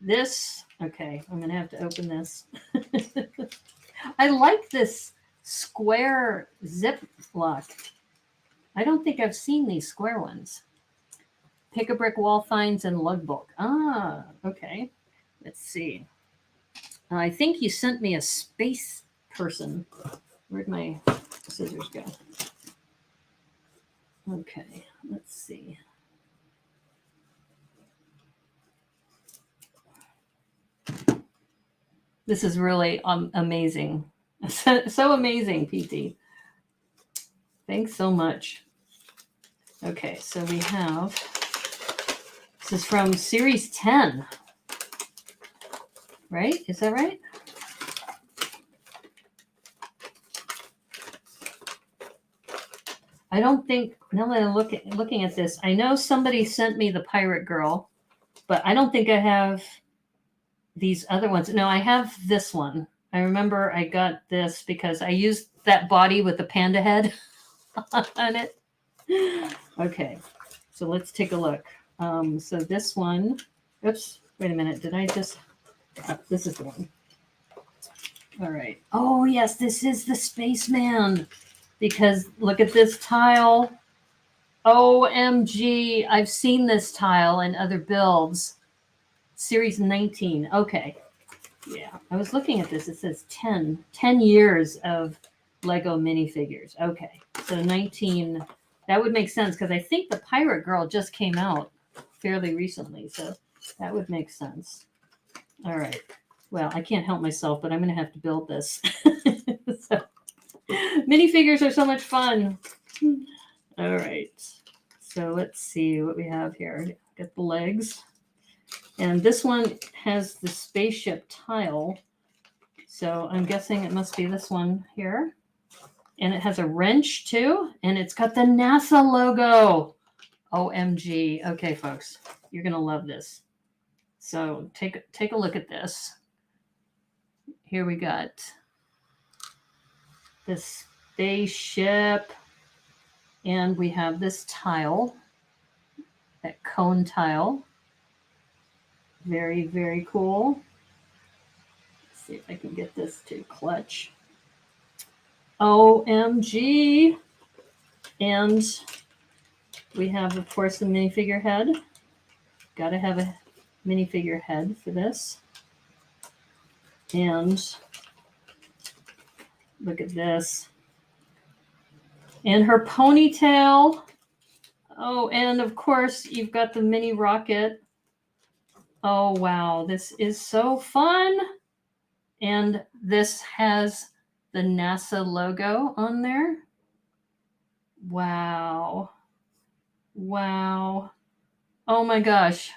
This, okay, I'm going to have to open this. I like this square zip lock. I don't think I've seen these square ones. Pick a Brick Wall Finds and Lug Book. Ah, okay. Let's see. I think you sent me a space person. Where'd my scissors go? Okay, let's see. This is really amazing. So amazing, PT. Thanks so much. Okay, so we have, this is from Series 10, right? Is that right? I don't think, now that I'm looking at this, I know somebody sent me the Pirate Girl, but I don't think I have these other ones. No, I have this one. I remember I got this because I used that body with the panda head on it. Okay, so let's take a look. So this one, oops, wait a minute. Did I just, this is the one. All right. Oh yes, this is the Spaceman, because look at this tile. OMG, I've seen this tile in other builds. Series 19. Okay. Yeah, I was looking at this. It says 10 years of Lego minifigures. Okay, so 19. That would make sense because I think the Pirate Girl just came out fairly recently. So that would make sense. All right. Well, I can't help myself, but I'm going to have to build this. So, minifigures are so much fun. All right. So let's see what we have here. Get the legs. And this one has the spaceship tile. So I'm guessing it must be this one here. And it has a wrench too. And it's got the NASA logo. OMG. Okay, folks, you're going to love this. So take a look at this. Here we got this spaceship. And we have this tile, that cone tile. Very, very cool. Let's see if I can get this to clutch. OMG. And we have, of course, the minifigure head. Got to have a minifigure head for this. And look at this. And her ponytail. Oh, and of course, you've got the mini rocket. Oh, wow. This is so fun. And this has the NASA logo on there. Wow. Wow. Oh my gosh.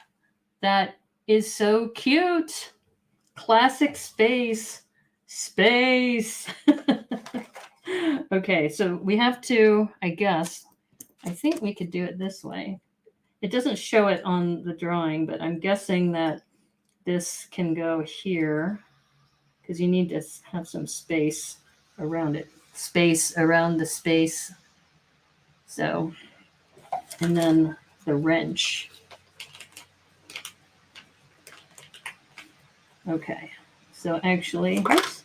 That is so cute. Classic space. Space. Okay, so we have to, I guess, I think we could do it this way. It doesn't show it on the drawing, but I'm guessing that this can go here because you need to have some space around it. Space around the space. So, and then the wrench. Okay, so actually, oops,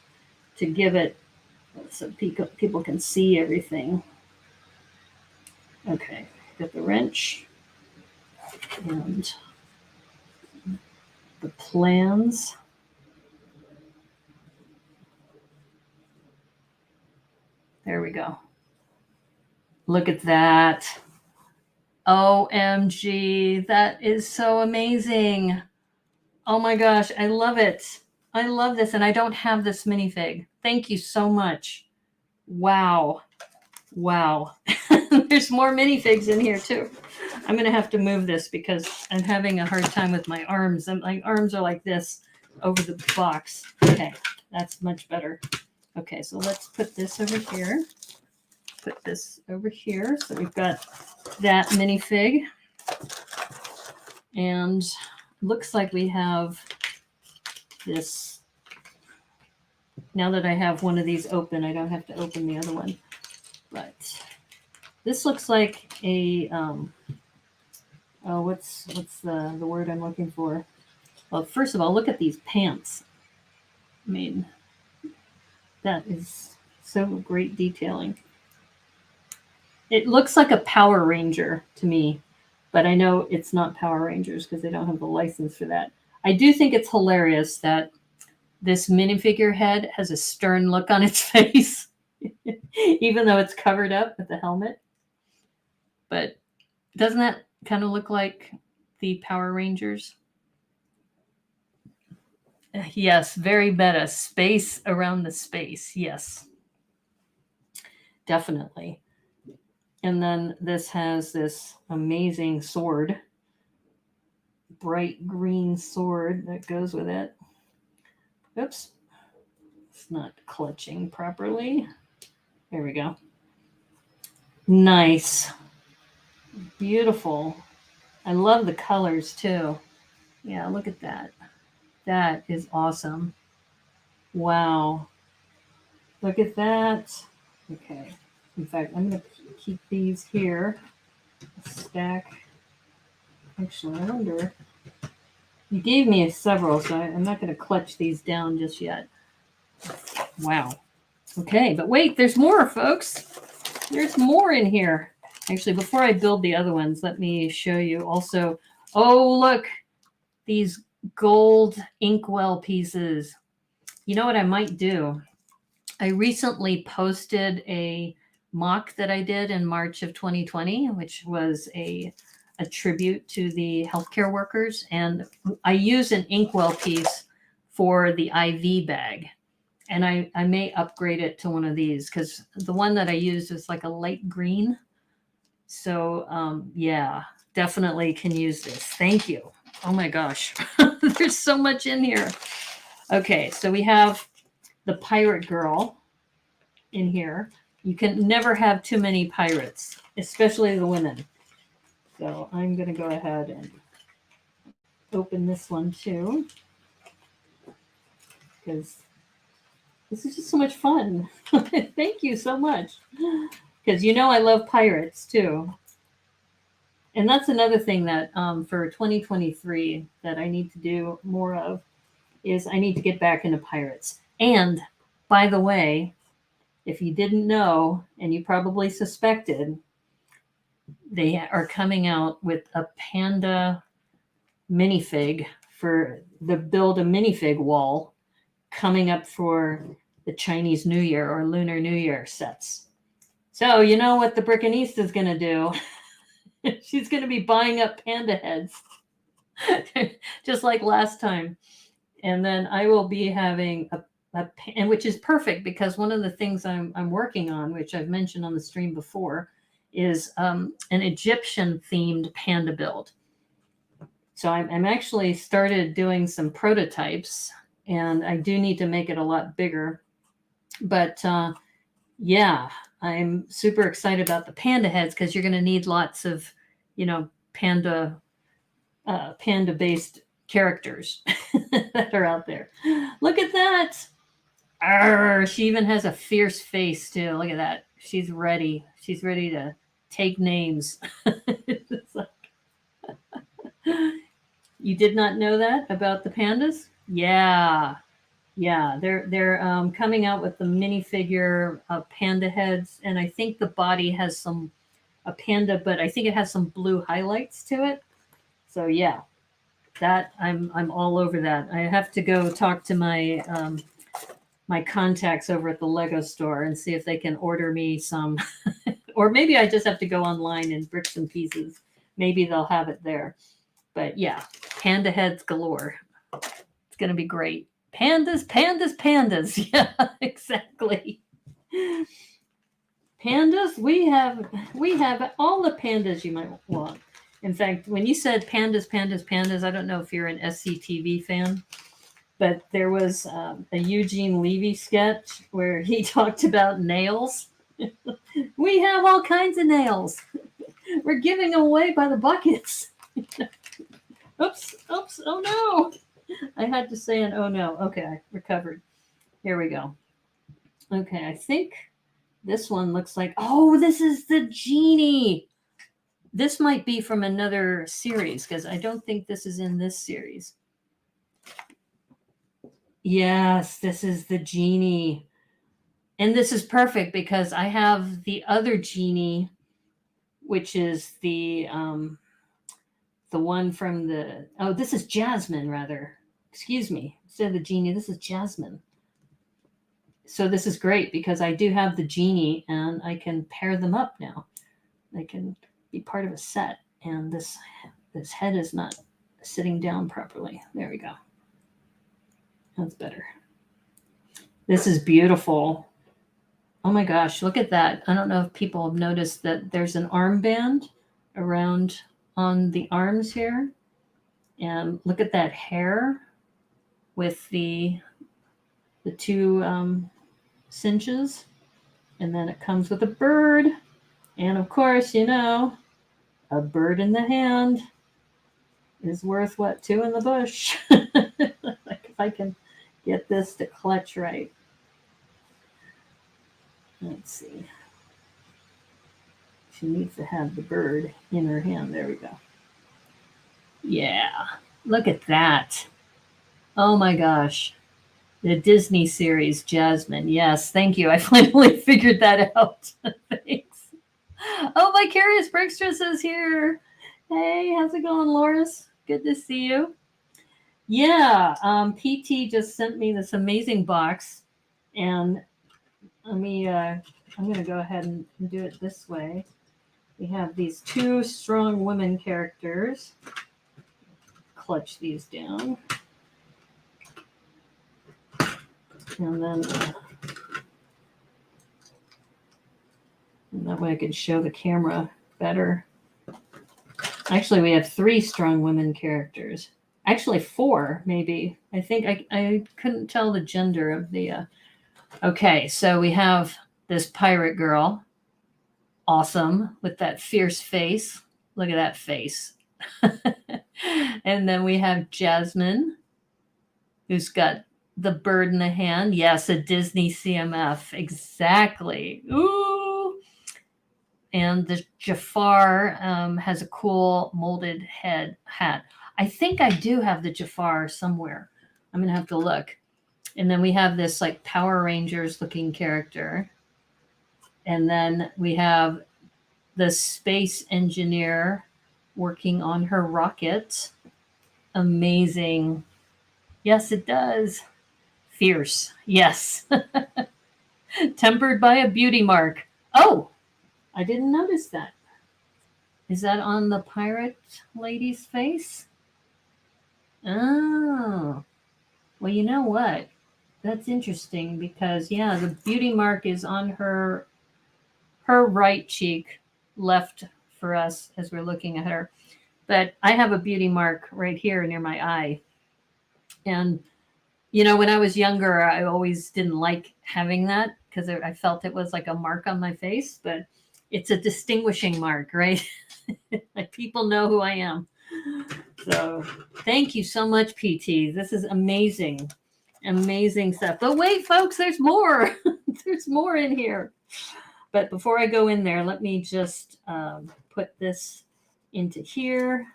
to give it so people can see everything. Okay, got the wrench and the plans. There we go. Look at that. OMG, that is so amazing. Oh my gosh, I love it. I love this, and I don't have this minifig. Thank you so much. Wow. Wow. There's more minifigs in here too. I'm going to have to move this because I'm having a hard time with my arms. My arms are like this over the box. Okay, that's much better. Okay, so let's put this over here. Put this over here. So we've got that minifig. And looks like we have this. Now that I have one of these open, I don't have to open the other one. But this looks like a what's the word I'm looking for? Well, first of all, look at these pants. I mean, that is so great detailing. It looks like a Power Ranger to me, but I know it's not Power Rangers because they don't have the license for that. I do think it's hilarious that this minifigure head has a stern look on its face, even though it's covered up with the helmet. But doesn't that kind of look like the Power Rangers? Yes, very meta. Space around the space. Yes, definitely. And then this has this amazing sword, bright green sword that goes with it. Oops, it's not clutching properly. There we go. Nice. Beautiful. I love the colors too. Yeah, look at that. That is awesome. Wow. Look at that. Okay. In fact, I'm going to keep these here. Stack. Actually, I wonder. You gave me several, so I'm not going to clutch these down just yet. Wow. Okay, but wait, there's more, folks. There's more in here. Actually, before I build the other ones, let me show you also. Oh, look, these gold inkwell pieces. You know what I might do? I recently posted a mock that I did in March of 2020, which was a tribute to the healthcare workers. And I use an inkwell piece for the IV bag. And I may upgrade it to one of these because the one that I used is like a light green. So yeah, definitely can use this. Thank you. Oh my gosh, there's so much in here. Okay, so we have the pirate girl in here. You can never have too many pirates, especially the women. So I'm going to go ahead and open this one too, because this is just so much fun. Thank you so much. Because you know I love pirates too. And that's another thing that for 2023 that I need to do more of is I need to get back into pirates. And by the way, if you didn't know, and you probably suspected, they are coming out with a panda minifig for the Build a Minifig wall coming up for the Chinese New Year or Lunar New Year sets. So you know what the Brickanista is going to do? She's going to be buying up panda heads, just like last time. And then I will be having and which is perfect because one of the things I'm working on, which I've mentioned on the stream before, is an Egyptian themed panda build. So I'm actually started doing some prototypes, and I do need to make it a lot bigger. But yeah, I'm super excited about the panda heads because you're going to need lots of, panda based characters that are out there. Look at that. Arr, she even has a fierce face too. Look at that. She's ready. She's ready to take names. You did not know that about the pandas? Yeah. Yeah, they're coming out with the minifigure panda heads, and I think the body has a panda, but I think it has some blue highlights to it. So yeah, that I'm all over that. I have to go talk to my my contacts over at the Lego store and see if they can order me some, or maybe I just have to go online and Bricks and Pieces. Maybe they'll have it there. But yeah, panda heads galore. It's gonna be great. Pandas, pandas, pandas. Yeah, exactly. Pandas, we have all the pandas you might want. In fact, when you said pandas, pandas, pandas, I don't know if you're an SCTV fan, but there was a Eugene Levy sketch where he talked about nails. We have all kinds of nails. We're giving them away by the buckets. Oops, oh no. I had to say an oh no. Okay, I recovered. Here we go. Okay, I think this one looks like, oh, this is the genie. This might be from another series because I don't think this is in this series. Yes, this is the genie. And this is perfect because I have the other genie, which is the one from this is Jasmine, rather. Excuse me. Instead of the genie, this is Jasmine. So this is great because I do have the genie and I can pair them up now. They can be part of a set. And this head is not sitting down properly. There we go. That's better. This is beautiful. Oh my gosh, look at that. I don't know if people have noticed that there's an armband around on the arms here. And look at that hair with the two cinches. And then it comes with a bird. And of course, you know, a bird in the hand is worth what? Two in the bush. Like if I can get this to clutch right. Let's see. She needs to have the bird in her hand. There we go. Yeah, look at that. Oh my gosh. The Disney series, Jasmine. Yes, thank you. I finally figured that out. Thanks. Oh, Vicarious Brickstress is here. Hey, how's it going, Loris? Good to see you. Yeah, PT just sent me this amazing box. And let me, I'm going to go ahead and do it this way. We have these two strong women characters. Clutch these down. And then and that way I can show the camera better. Actually, we have three strong women characters. Actually, four, maybe. I think I couldn't tell the gender of the... Okay, so we have this pirate girl. Awesome, with that fierce face. Look at that face. And then we have Jasmine, who's got the bird in the hand. Yes, a Disney CMF. Exactly. Ooh. And the Jafar has a cool molded hat. I think I do have the Jafar somewhere. I'm going to have to look. And then we have this like Power Rangers looking character. And then we have the space engineer working on her rocket. Amazing. Yes, it does. Fierce. Yes. Tempered by a beauty mark. Oh, I didn't notice that. Is that on the pirate lady's face? Oh. Well, you know what? That's interesting because, yeah, the beauty mark is on her right cheek, left for us as we're looking at her. But I have a beauty mark right here near my eye. And, you know, when I was younger, I always didn't like having that because I felt it was like a mark on my face. But it's a distinguishing mark, right? Like people know who I am. So thank you so much, PT. This is amazing. Amazing stuff. But wait, folks, there's more. There's more in here. But before I go in there, let me just put this into here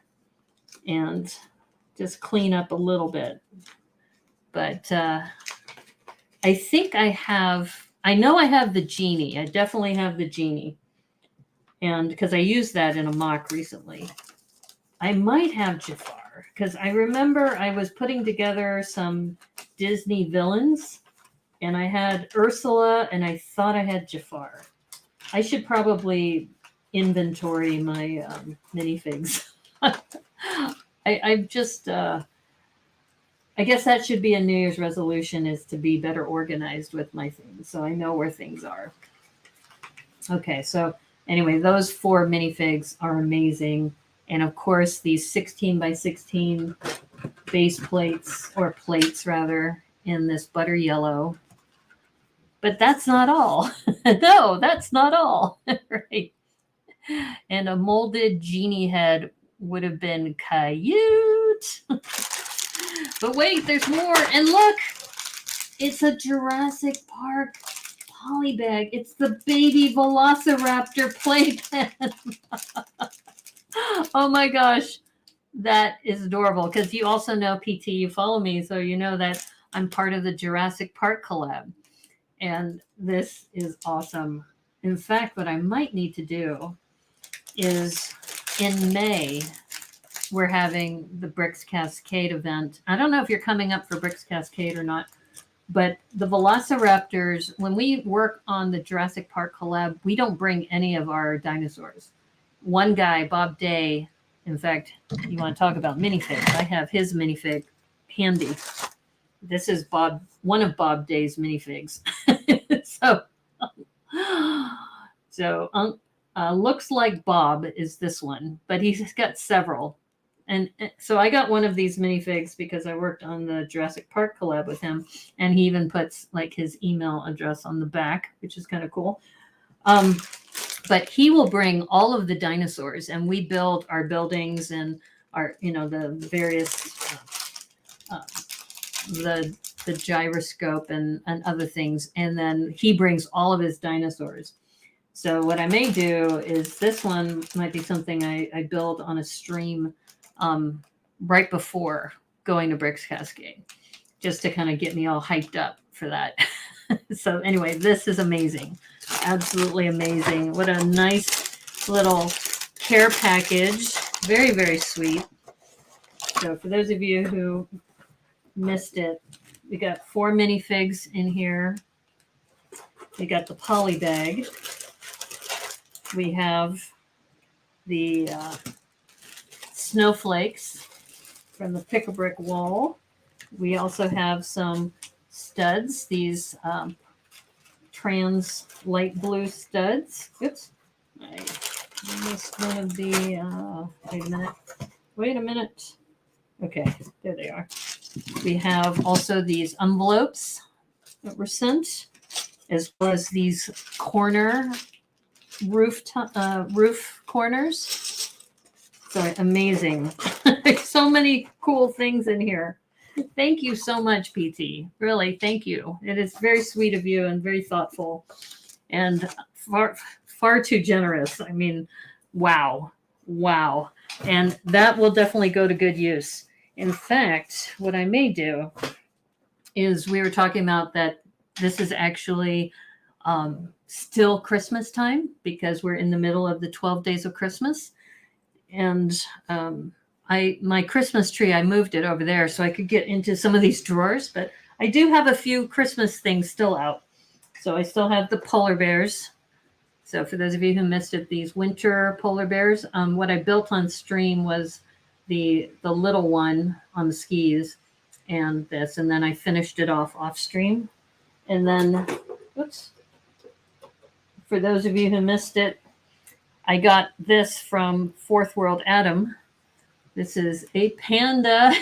and just clean up a little bit. But I think I know I have the genie. I definitely have the genie. And because I used that in a mock recently. I might have Jafar because I remember I was putting together some Disney villains and I had Ursula and I thought I had Jafar. I should probably inventory my minifigs. I just, I guess that should be a New Year's resolution, is to be better organized with my things so I know where things are. Okay, so anyway, those 4 minifigs are amazing. And of course, these 16 by 16 base plates, or plates rather, in this butter yellow. But that's not all. No, that's not all. Right. And a molded genie head would have been cute. But wait, there's more. And look, it's a Jurassic Park polybag. It's the baby Velociraptor playpen. Oh my gosh. That is adorable because you also know PT, you follow me, so you know that I'm part of the Jurassic Park collab. And this is awesome. In fact, what I might need to do is in May, we're having the Bricks Cascade event. I don't know if you're coming up for Bricks Cascade or not, but the Velociraptors, when we work on the Jurassic Park collab, we don't bring any of our dinosaurs. One guy, Bob Day, in fact, you want to talk about minifigs? I have his minifig handy. This is one of Bob Day's minifigs. so looks like Bob is this one, but he's got several. And so I got one of these minifigs because I worked on the Jurassic Park collab with him, and he even puts like his email address on the back, which is kind of cool. But he will bring all of the dinosaurs, and we build our buildings and our, the various the gyroscope and other things, and then he brings all of his dinosaurs. So what I may do is this one might be something I build on a stream right before going to Bricks Cascade, just to kind of get me all hyped up for that. So anyway, this is amazing. Absolutely amazing. What a nice little care package. Very, very sweet. So for those of you who missed it, we got 4 minifigs in here. We got the poly bag. We have the snowflakes from the Pick-a-Brick wall. We also have some studs, these trans light blue studs. Oops, I missed one of the, wait a minute. Okay, there they are. We have also these envelopes that were sent, as well as these corner roof corners. So amazing. So many cool things in here. Thank you so much, PT. Really, thank you. It is very sweet of you and very thoughtful and far too generous. I mean, wow. And that will definitely go to good use. In fact, what I may do is, we were talking about that this is actually still Christmas time because we're in the middle of the 12 days of Christmas. And my Christmas tree, I moved it over there so I could get into some of these drawers, but I do have a few Christmas things still out. So I still have the polar bears. So for those of you who missed it, these winter polar bears, what I built on stream was the little one on the skis and this, and then I finished it off stream. And then, oops, for those of you who missed it, I got this from Fourth World Adam. This is a panda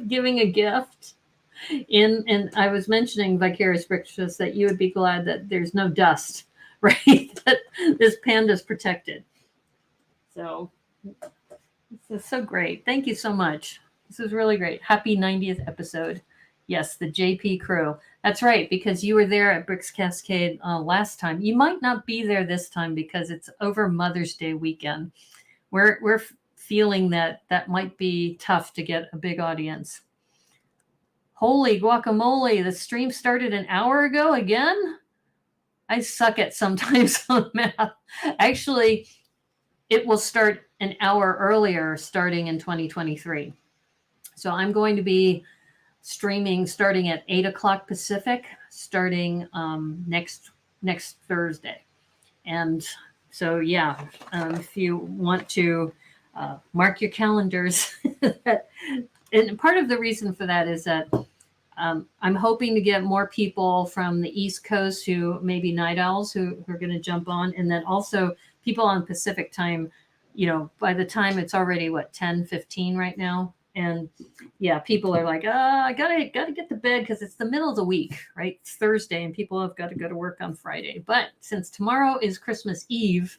giving a gift. And I was mentioning Vicarious Breakfast that you would be glad that there's no dust, right? That this panda is protected. So this is so great. Thank you so much. This is really great. Happy 90th episode. Yes, the JP crew. That's right, because you were there at Bricks Cascade last time. You might not be there this time because it's over Mother's Day weekend. We're feeling that might be tough to get a big audience. Holy guacamole, the stream started an hour ago again? I suck at sometimes on math. Actually, it will start an hour earlier starting in 2023. So I'm going to be streaming starting at 8 o'clock Pacific, starting next Thursday. And so, yeah, if you want to mark your calendars, and part of the reason for that is that I'm hoping to get more people from the East Coast who maybe night owls who are going to jump on, and then also people on Pacific time. By the time it's already 10:15 right now. And yeah, people are like, I gotta get to bed because it's the middle of the week, right? It's Thursday and people have got to go to work on Friday. But since tomorrow is Christmas Eve,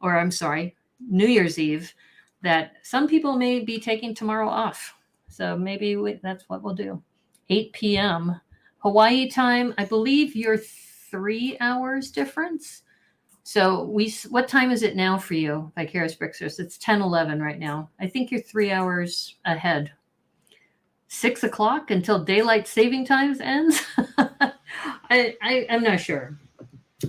or I'm sorry, New Year's Eve, that some people may be taking tomorrow off. So maybe that's what we'll do. 8 p.m. Hawaii time. I believe you're 3 hours difference. So what time is it now for you, Vicarious Brixers? It's 10:11 right now. I think you're 3 hours ahead. 6 o'clock until daylight saving times ends. I'm not sure.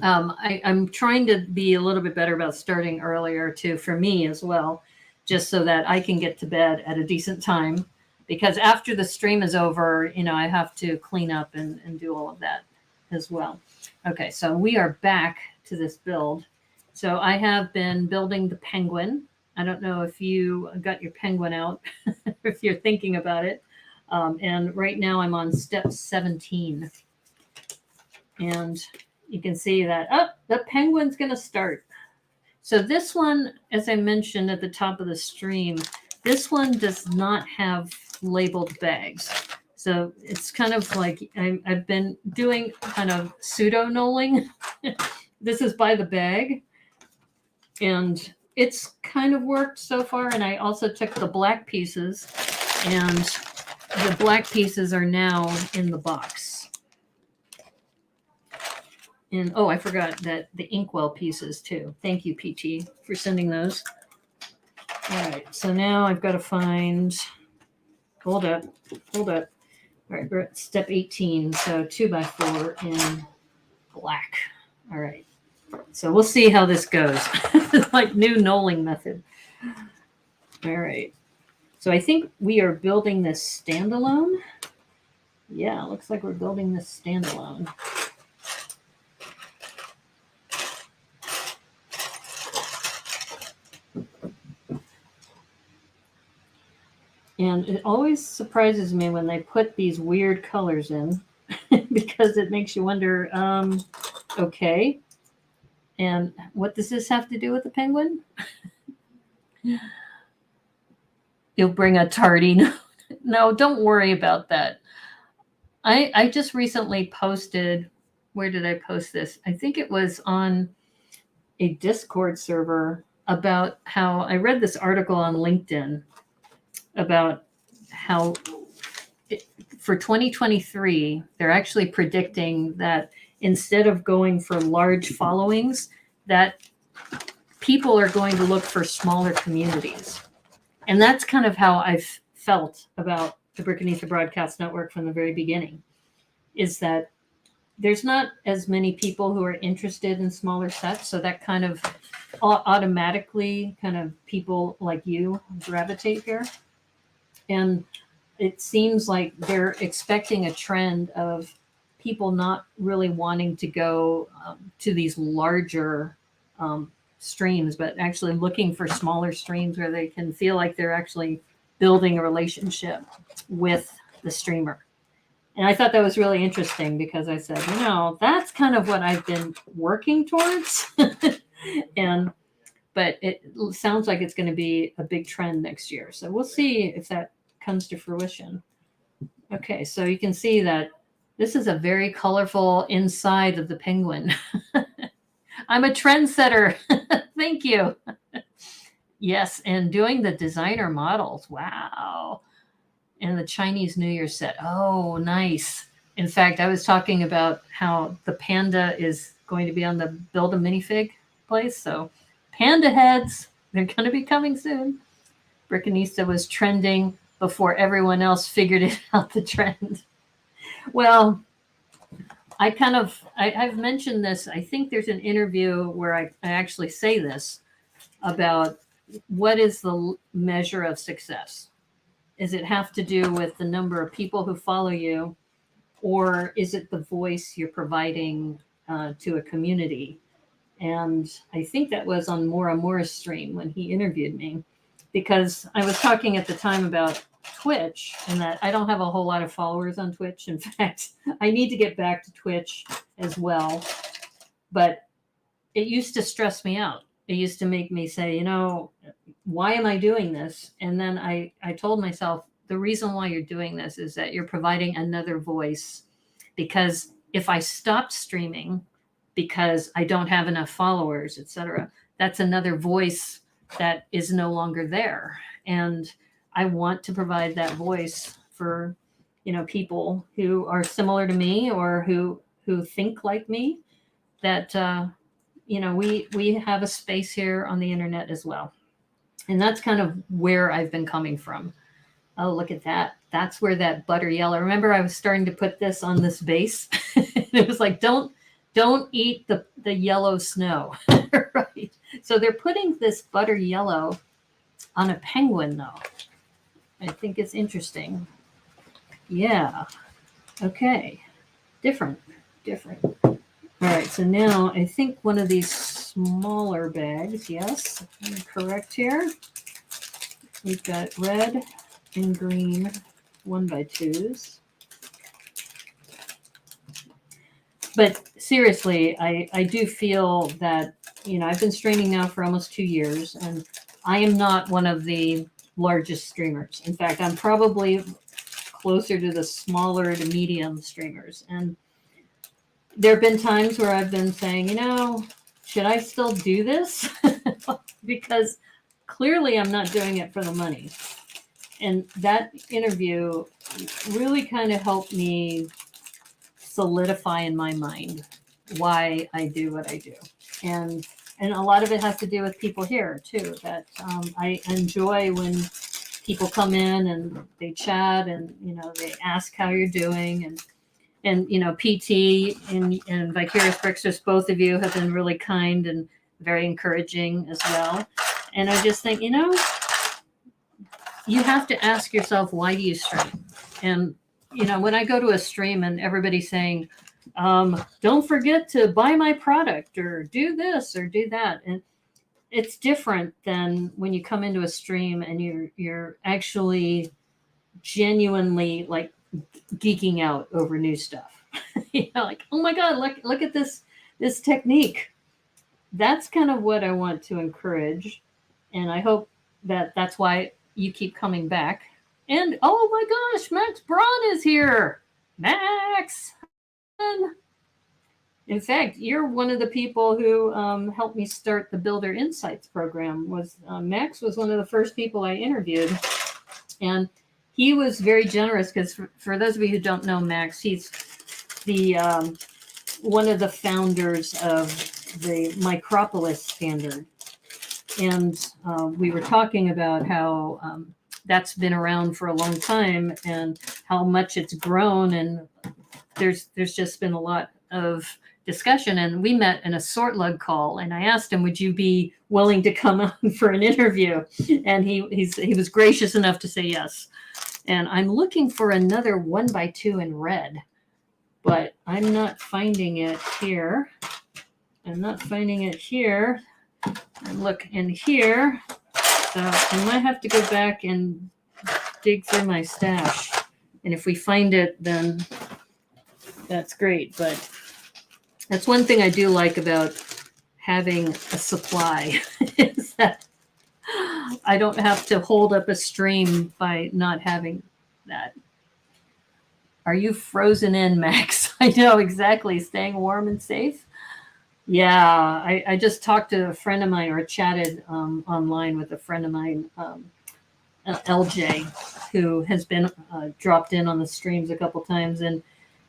I'm trying to be a little bit better about starting earlier too, for me as well, just so that I can get to bed at a decent time. Because after the stream is over, I have to clean up and do all of that as well. Okay, so we are back to this build. So I have been building the penguin. I don't know if you got your penguin out, if you're thinking about it. And right now I'm on step 17. And you can see that, the penguin's going to start. So this one, as I mentioned at the top of the stream, this one does not have labeled bags. So it's kind of like I've been doing kind of pseudo knolling. This is by the bag. And it's kind of worked so far. And I also took the black pieces, and the black pieces are now in the box. And I forgot that the inkwell pieces too. Thank you, PT, for sending those. All right, so now I've got to find, hold up. All right, we're at step 18, so 2x4 in black. All right, so we'll see how this goes. Like new knolling method. All right, so I think we are building this standalone. Yeah, looks like we're building this standalone. And it always surprises me when they put these weird colors in because it makes you wonder, okay. And what does this have to do with the penguin? You'll bring a tardy. No, don't worry about that. I just recently posted, where did I post this? I think it was on a Discord server about how I read this article on LinkedIn about how for 2023, they're actually predicting that instead of going for large followings, that people are going to look for smaller communities. And that's kind of how I've felt about the Brickanista Broadcast Network from the very beginning, is that there's not as many people who are interested in smaller sets. So that kind of automatically kind of people like you gravitate here. And it seems like they're expecting a trend of people not really wanting to go to these larger streams, but actually looking for smaller streams where they can feel like they're actually building a relationship with the streamer. And I thought that was really interesting because I said, that's kind of what I've been working towards. But it sounds like it's going to be a big trend next year. So we'll see if that comes to fruition. Okay, so you can see that this is a very colorful inside of the penguin. I'm a trendsetter. Thank you. Yes, and doing the designer models. Wow. And the Chinese New Year set. Oh, nice. In fact, I was talking about how the panda is going to be on the Build a Minifig place. So panda heads, they're going to be coming soon. Brickanista was trending before everyone else figured it out, the trend. Well, I've mentioned this. I think there's an interview where I actually say this about what is the measure of success. Does it have to do with the number of people who follow you, or is it the voice you're providing to a community? And I think that was on Mora's stream when he interviewed me, because I was talking at the time about Twitch and that I don't have a whole lot of followers on Twitch. In fact, I need to get back to Twitch as well. But it used to stress me out. It used to make me say, why am I doing this? And then I told myself, the reason why you're doing this is that you're providing another voice. Because if I stopped streaming because I don't have enough followers, etc., that's another voice that is no longer there. And I want to provide that voice for, people who are similar to me or who think like me, that we have a space here on the internet as well. And that's kind of where I've been coming from. Oh, look at that. That's where that butter yellow. Remember, I was starting to put this on this base. It was like, don't eat the yellow snow. Right. So they're putting this butter yellow on a penguin, though. I think it's interesting. Yeah. Okay. Different. All right. So now I think one of these smaller bags. Yes, I'm correct here. We've got red and green 1x2s. But seriously, I do feel that, I've been streaming now for almost 2 years, and I am not one of the largest streamers. In fact, I'm probably closer to the smaller to medium streamers. And there have been times where I've been saying, should I still do this? Because clearly I'm not doing it for the money. And that interview really kind of helped me solidify in my mind why I do what I do. And a lot of it has to do with people here too, that I enjoy when people come in and they chat and, they ask how you're doing. And PT and Vicarious Bricksters, both of you have been really kind and very encouraging as well. And I just think, you have to ask yourself, why do you stream? And, when I go to a stream and everybody's saying, don't forget to buy my product or do this or do that. And it's different than when you come into a stream and you're actually genuinely like geeking out over new stuff. Like, oh my God, look at this technique. That's kind of what I want to encourage. And I hope that that's why you keep coming back. And oh my gosh, Max Braun is here. Max. In fact, you're one of the people who helped me start the Builder Insights program. Max was one of the first people I interviewed. And he was very generous because for those of you who don't know Max, he's the one of the founders of the Micropolis standard. And we were talking about how that's been around for a long time and how much it's grown. And there's just been a lot of discussion. And we met in a sort lug call. And I asked him, would you be willing to come on for an interview? And he was gracious enough to say yes. And I'm looking for another 1x2 in red, but I'm not finding it here. And look in here. So I might have to go back and dig through my stash. And if we find it, then that's great. But that's one thing I do like about having a supply is that I don't have to hold up a stream by not having that. Are you frozen in, Max? I know, exactly. Staying warm and safe. Yeah, I just talked to a friend of mine or chatted online with a friend of mine, LJ, who has been dropped in on the streams a couple times. And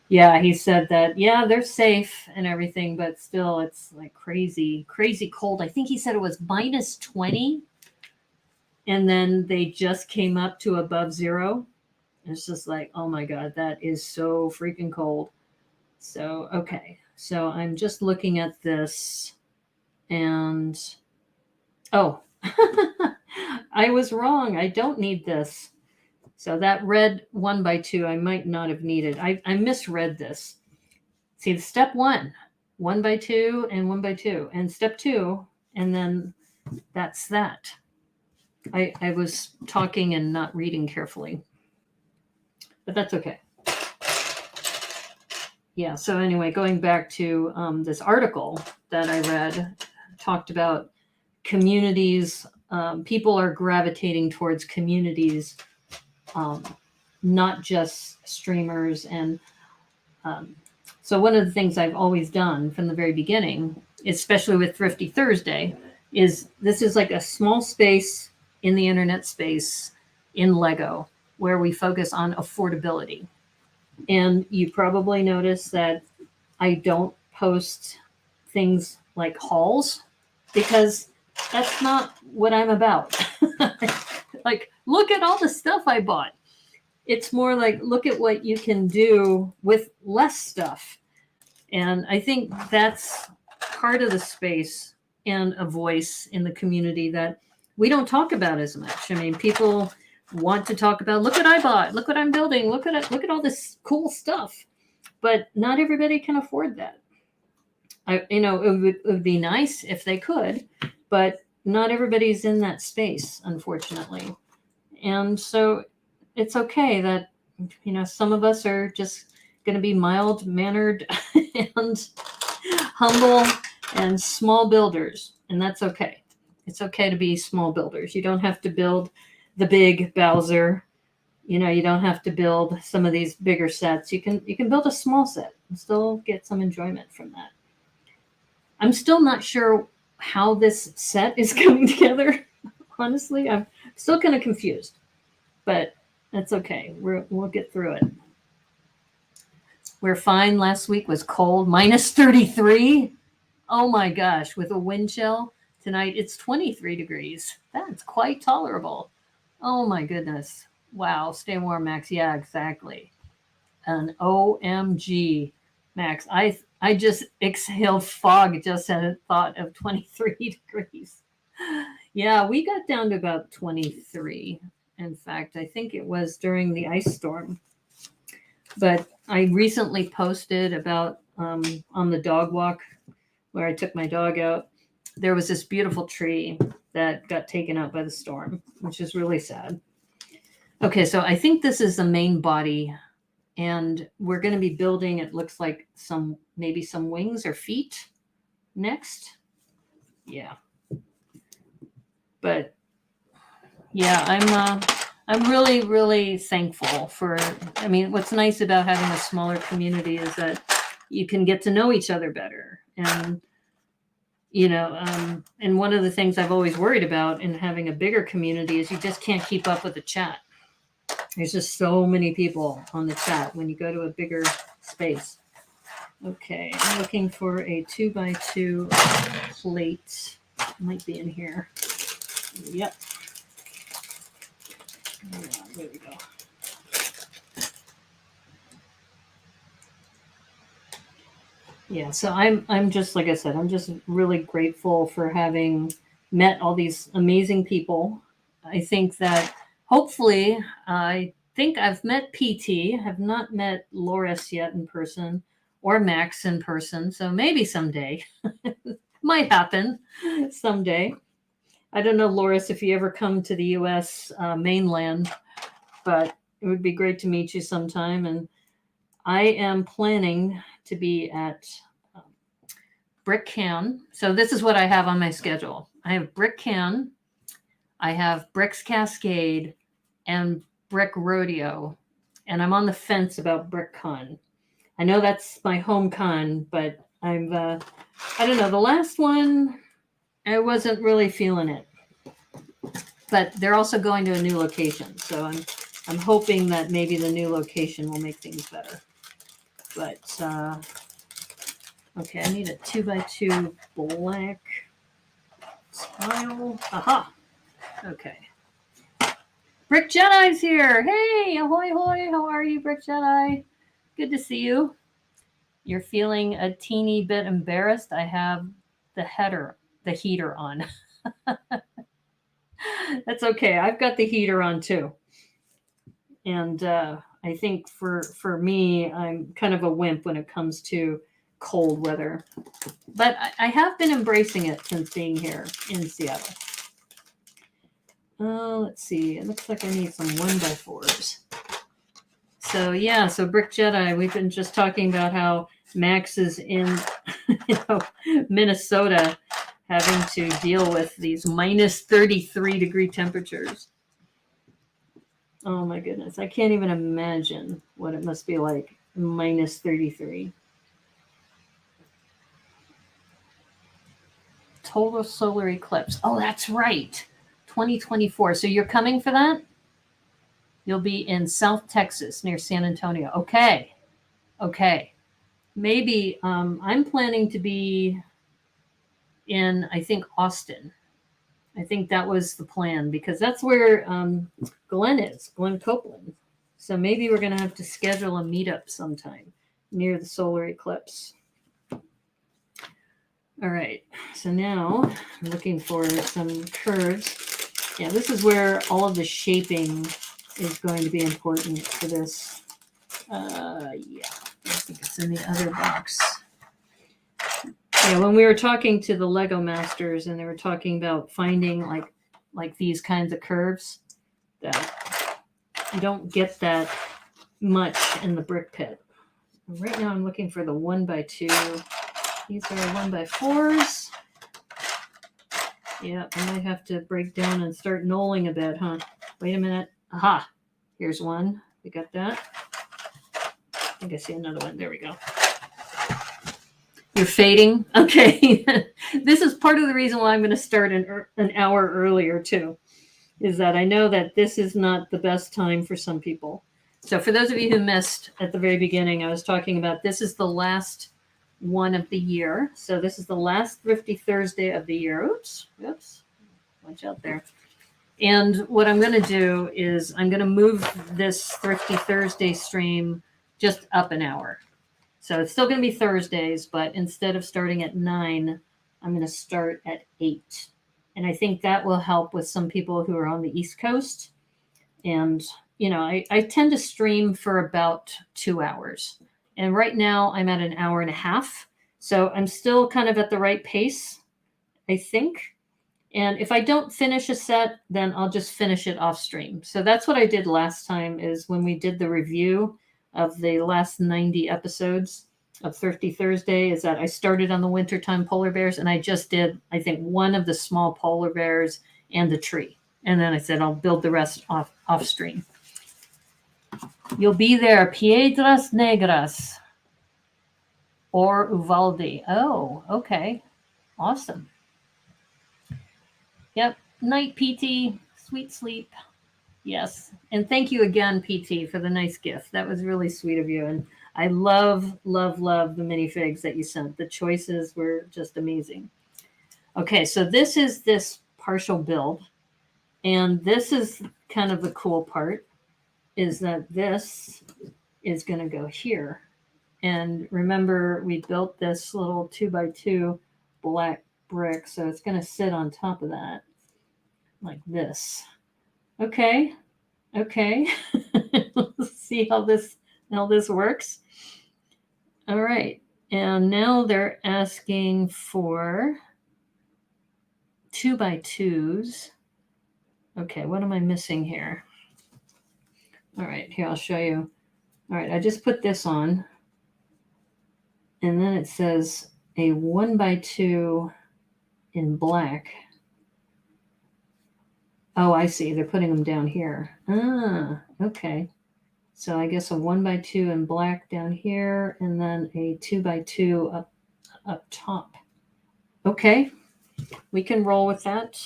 yeah, he said that, yeah, they're safe and everything, but still it's like crazy cold. I think he said it was -20. And then they just came up to above 0. It's just like, oh my God, that is so freaking cold. So, okay. So I'm just looking at this and, oh, I was wrong. I don't need this. So that red 1x2, I might not have needed. I misread this. See, step 1, 1x2 and 1x2, and step 2, and then that's that. I was talking and not reading carefully, but that's okay. Yeah, so anyway, going back to this article that I read, talked about communities. People are gravitating towards communities, not just streamers. And so one of the things I've always done from the very beginning, especially with Thrifty Thursday, is this is like a small space in the internet space in Lego where we focus on affordability. And you probably notice that I don't post things like hauls, because that's not what I'm about. Like, look at all the stuff I bought. It's more like, look at what you can do with less stuff. And I think that's part of the space and a voice in the community that we don't talk about as much. I mean, people want to talk about, look what I bought, look what I'm building, look at all this cool stuff. But not everybody can afford that. It would be nice if they could, but not everybody's in that space, unfortunately. And so it's okay that, some of us are just going to be mild-mannered and humble and small builders, and that's okay. It's okay to be small builders. You don't have to build the big Bowser. You don't have to build some of these bigger sets. You can build a small set and still get some enjoyment from that. I'm still not sure how this set is coming together. Honestly, I'm still kind of confused, but that's okay. We'll get through it. We're fine. Last week was cold, minus 33. Oh my gosh, with a wind chill. Tonight it's 23 degrees. That's quite tolerable. Oh my goodness. Wow, stay warm, Max. Yeah, exactly. An OMG, Max. I just exhaled fog just at a thought of 23 degrees. Yeah, we got down to about 23. In fact, I think it was during the ice storm. But I recently posted about on the dog walk where I took my dog out, there was this beautiful tree that got taken out by the storm, which is really sad. Okay, so I think this is the main body, and we're going to be building, it looks like maybe some wings or feet next. Yeah. But yeah, I'm really, really thankful for, what's nice about having a smaller community is that you can get to know each other better. And, and one of the things I've always worried about in having a bigger community is you just can't keep up with the chat. There's just so many people on the chat when you go to a bigger space. Okay, I'm looking for a 2x2 plate. It might be in here. Yep. There we go. Yeah, so I'm just, like I said, I'm just really grateful for having met all these amazing people. I think that hopefully, I think I've met PT, have not met Loris yet in person, or Max in person, so maybe someday. Might happen someday. I don't know, Loris, if you ever come to the U.S. Mainland, but it would be great to meet you sometime. And I am planning to be at Brick Can. So this is what I have on my schedule. I have Brick Can, I have Bricks Cascade, and Brick Rodeo. And I'm on the fence about Brick Con. I know that's my home con, but I don't know. The last one, I wasn't really feeling it. But they're also going to a new location. So I'm hoping that maybe the new location will make things better. But, okay, I need a 2x2 black tile. Aha! Okay. Brick Jedi's here. Hey, ahoy, hoy. How are you, Brick Jedi? Good to see you. You're feeling a teeny bit embarrassed. I have the heater on. That's okay. I've got the heater on too. And I think for me, I'm kind of a wimp when it comes to cold weather. But I have been embracing it since being here in Seattle. Let's see. It looks like I need some 1x4s. So yeah, so Brick Jedi, we've been just talking about how Max is in Minnesota having to deal with these minus 33 degree temperatures. Oh my goodness. I can't even imagine what it must be like, minus 33. Total solar eclipse. Oh, that's right. 2024. So you're coming for that? You'll be in South Texas near San Antonio. Okay. Maybe I'm planning to be in, I think, Austin. I think that was the plan because that's where Glenn is, Glenn Copeland. So maybe we're going to have to schedule a meetup sometime near the solar eclipse. All right, so now I'm looking for some curves. Yeah, this is where all of the shaping is going to be important for this. Yeah, I think it's in the other box. Yeah, when we were talking to the Lego masters and they were talking about finding like these kinds of curves, that you don't get that much in the brick pit. Right now I'm looking for the 1x2. These are 1x4s. Yeah, I might have to break down and start knolling a bit, huh? Wait a minute. Aha, here's one. We got that. I think I see another one. There we go. You're fading? Okay. This is part of the reason why I'm going to start an hour earlier, too, is that I know that this is not the best time for some people. So for those of you who missed at the very beginning, I was talking about this is the last one of the year. So this is the last Thrifty Thursday of the year. Oops. Watch out there. And what I'm going to do is I'm going to move this Thrifty Thursday stream just up an hour. So it's still going to be Thursdays, but instead of starting at 9, I'm going to start at 8. And I think that will help with some people who are on the East Coast. And, you know, I tend to stream for about 2 hours. And right now I'm at an hour and a half. So I'm still kind of at the right pace, I think. And if I don't finish a set, then I'll just finish it off stream. So that's what I did last time is when we did the review of the last 90 episodes of Thrifty Thursday is that I started on the wintertime polar bears and I just did, I think, one of the small polar bears and the tree. And then I said, I'll build the rest off stream. You'll be there, Piedras Negras or Uvalde. Oh, okay. Awesome. Yep. Night, PT. Sweet sleep. Yes. And thank you again, PT, for the nice gift. That was really sweet of you. And I love, love, love the minifigs that you sent. The choices were just amazing. Okay, so this is this partial build. And this is kind of the cool part, is that this is going to go here. And remember, we built this little 2x2 black brick. So it's going to sit on top of that like this. Okay. Let's see how this works. All right. And now they're asking for 2x2s. Okay, what am I missing here? All right, here, I'll show you. All right, I just put this on. And then it says a 1x2 in black. Oh, I see. They're putting them down here. Ah, okay. So I guess a 1x2 in black down here, and then a 2x2 up top. Okay, we can roll with that.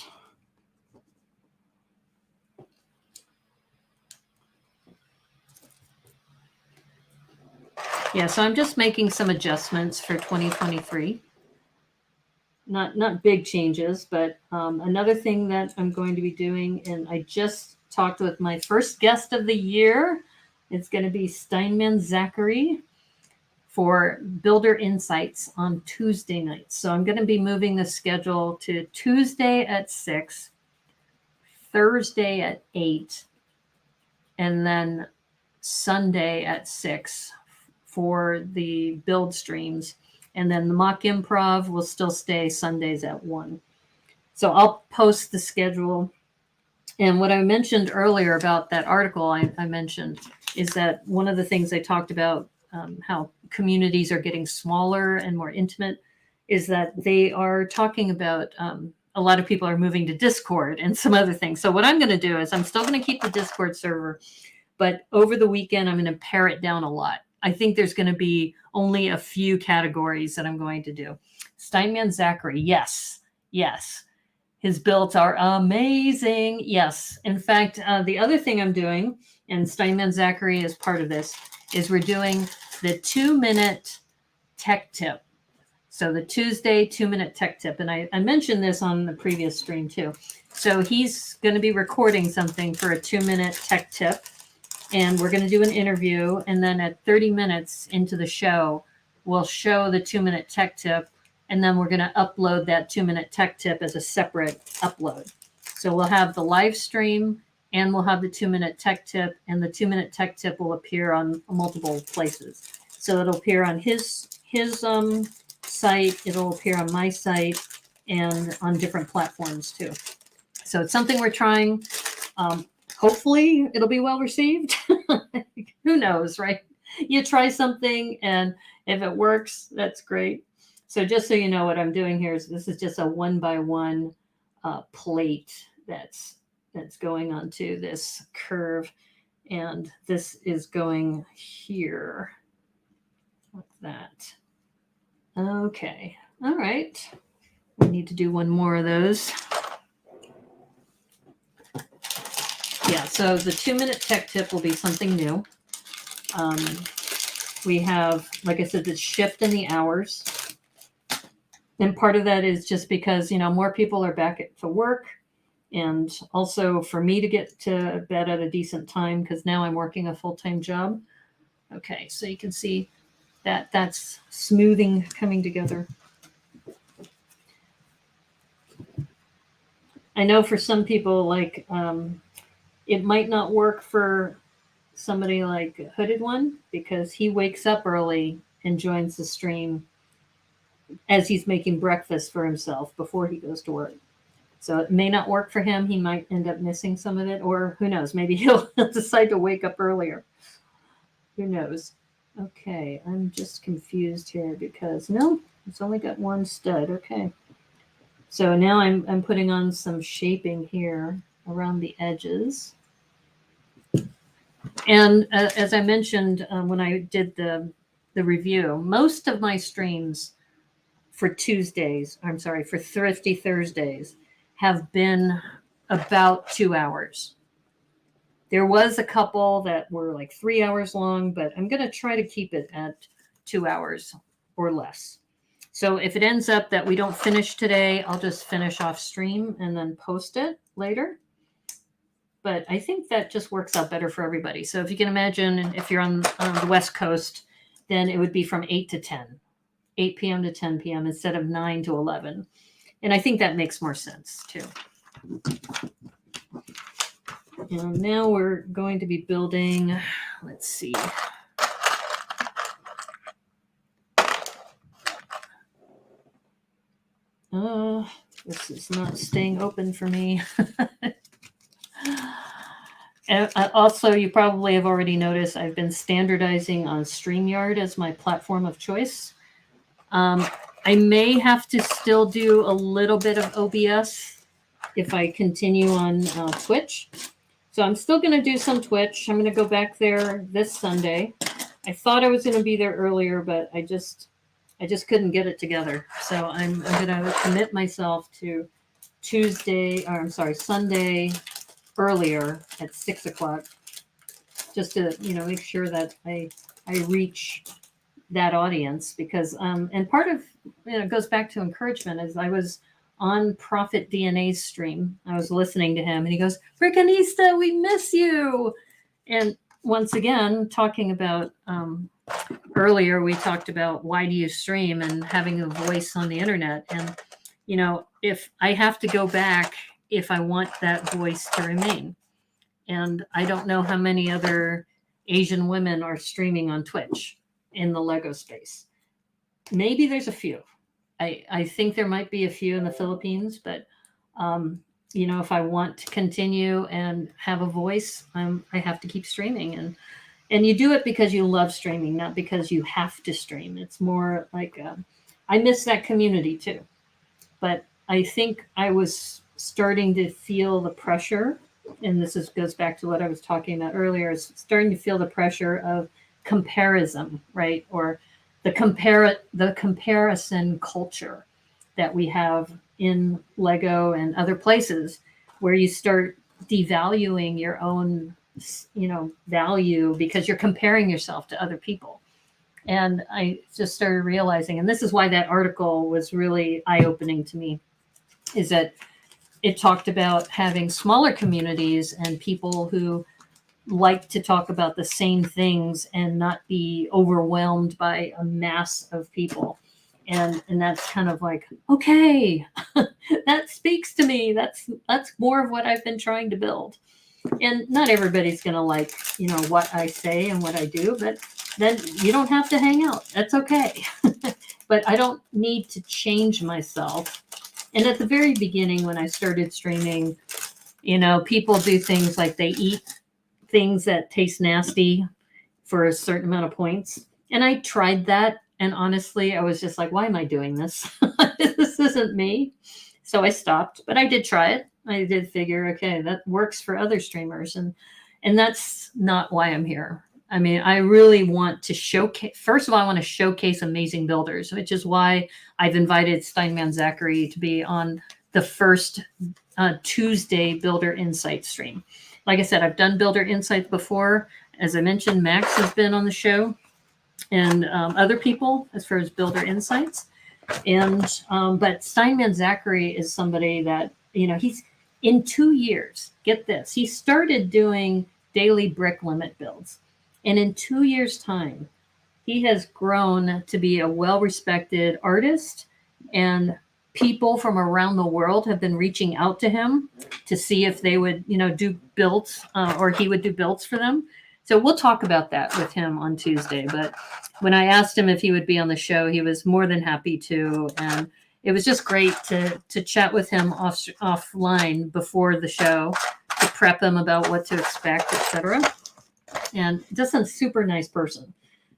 Yeah, so I'm just making some adjustments for 2023. Not big changes, but another thing that I'm going to be doing, and I just talked with my first guest of the year. It's going to be Steinman Zachary for Builder Insights on Tuesday nights. So I'm going to be moving the schedule to Tuesday at 6, Thursday at 8, and then Sunday at 6 for the build streams. And then the mock improv will still stay Sundays at 1. So I'll post the schedule. And what I mentioned earlier about that article I mentioned is that one of the things I talked about, how communities are getting smaller and more intimate, is that they are talking about a lot of people are moving to Discord and some other things. So what I'm going to do is I'm still going to keep the Discord server, but over the weekend, I'm going to pare it down a lot. I think there's going to be only a few categories that I'm going to do. Steinman Zachary, yes. His builds are amazing. Yes. In fact, the other thing I'm doing, and Steinman Zachary is part of this, is we're doing the 2-minute tech tip. So the Tuesday 2-minute tech tip, and I mentioned this on the previous stream too. So he's going to be recording something for a 2-minute tech tip, and we're going to do an interview. And then at 30 minutes into the show, we'll show the 2-minute tech tip, and then we're going to upload that 2-minute tech tip as a separate upload. So we'll have the live stream and we'll have the 2-minute tech tip, and the 2-minute tech tip will appear on multiple places. So it'll appear on his site, it'll appear on my site, and on different platforms too. So it's something we're trying. Hopefully it'll be well received. Who knows, right? You try something, and if it works, that's great. So just so you know, what I'm doing here is this is just a 1x1 plate that's going onto this curve, and this is going here like that. Okay. All right. We need to do one more of those. Yeah, so the 2-minute tech tip will be something new. We have, like I said, the shift in the hours. And part of that is just because, more people are back to work. And also for me to get to bed at a decent time, because now I'm working a full-time job. Okay, so you can see that's smoothing coming together. I know for some people, like, it might not work for somebody like Hooded One, because he wakes up early and joins the stream as he's making breakfast for himself before he goes to work. So it may not work for him. He might end up missing some of it, or who knows, maybe he'll decide to wake up earlier. Who knows? Okay, I'm just confused here because no, it's only got one stud. Okay. So now I'm putting on some shaping here around the edges. And as I mentioned when I did the review, most of my streams for Thrifty Thursdays have been about 2 hours. There was a couple that were like 3 hours long, but I'm going to try to keep it at 2 hours or less. So if it ends up that we don't finish today, I'll just finish off stream and then post it later. But I think that just works out better for everybody. So if you can imagine, if you're on the West Coast, then it would be from 8 to 10, 8 p.m. to 10 p.m. instead of 9 to 11. And I think that makes more sense too. And now we're going to be building, let's see. This is not staying open for me. And also, you probably have already noticed I've been standardizing on StreamYard as my platform of choice. I may have to still do a little bit of OBS if I continue on Twitch. So I'm still going to do some Twitch. I'm going to go back there this Sunday. I thought I was going to be there earlier, but I just couldn't get it together. So I'm going to commit myself to Sunday earlier at 6 o'clock, just to make sure that I reach that audience, because and part of goes back to encouragement. As I was on Prophet DNA's stream, I was listening to him, and he goes, "Brickanista, we miss you." And once again, talking about earlier, we talked about why do you stream and having a voice on the internet, and if I have to go back if I want that voice to remain. And I don't know how many other Asian women are streaming on Twitch in the Lego space. Maybe there's a few. I think there might be a few in the Philippines, but if I want to continue and have a voice, I have to keep streaming. And you do it because you love streaming, not because you have to stream. It's more like I miss that community too. But I think I was starting to feel the pressure, and this goes back to what I was talking about earlier, is starting to feel the pressure of comparison, right? Or the comparison culture that we have in Lego and other places, where you start devaluing your own value because you're comparing yourself to other people. And I just started realizing, and this is why that article was really eye-opening to me, is that it talked about having smaller communities and people who like to talk about the same things and not be overwhelmed by a mass of people. And that's kind of like, okay, that speaks to me. That's more of what I've been trying to build. And not everybody's going to like, what I say and what I do, but then you don't have to hang out. That's okay. But I don't need to change myself. And at the very beginning, when I started streaming, people do things like they eat things that taste nasty for a certain amount of points. And I tried that. And honestly, I was just like, why am I doing this? This isn't me. So I stopped, but I did try it. I did figure, okay, that works for other streamers. And that's not why I'm here. I mean, I really want to showcase, first of all, I want to showcase amazing builders, which is why I've invited Steinman Zachary to be on the first Tuesday Builder Insights stream. Like I said, I've done Builder Insights before. As I mentioned, Max has been on the show and other people as far as Builder Insights. And but Steinman Zachary is somebody that, he's in 2 years, get this, he started doing daily brick limit builds. And in 2 years' time, he has grown to be a well-respected artist, and people from around the world have been reaching out to him to see if they would, do builds or he would do builds for them. So we'll talk about that with him on Tuesday. But when I asked him if he would be on the show, he was more than happy to. And it was just great to chat with him offline before the show, to prep him about what to expect, etc. And just a super nice person.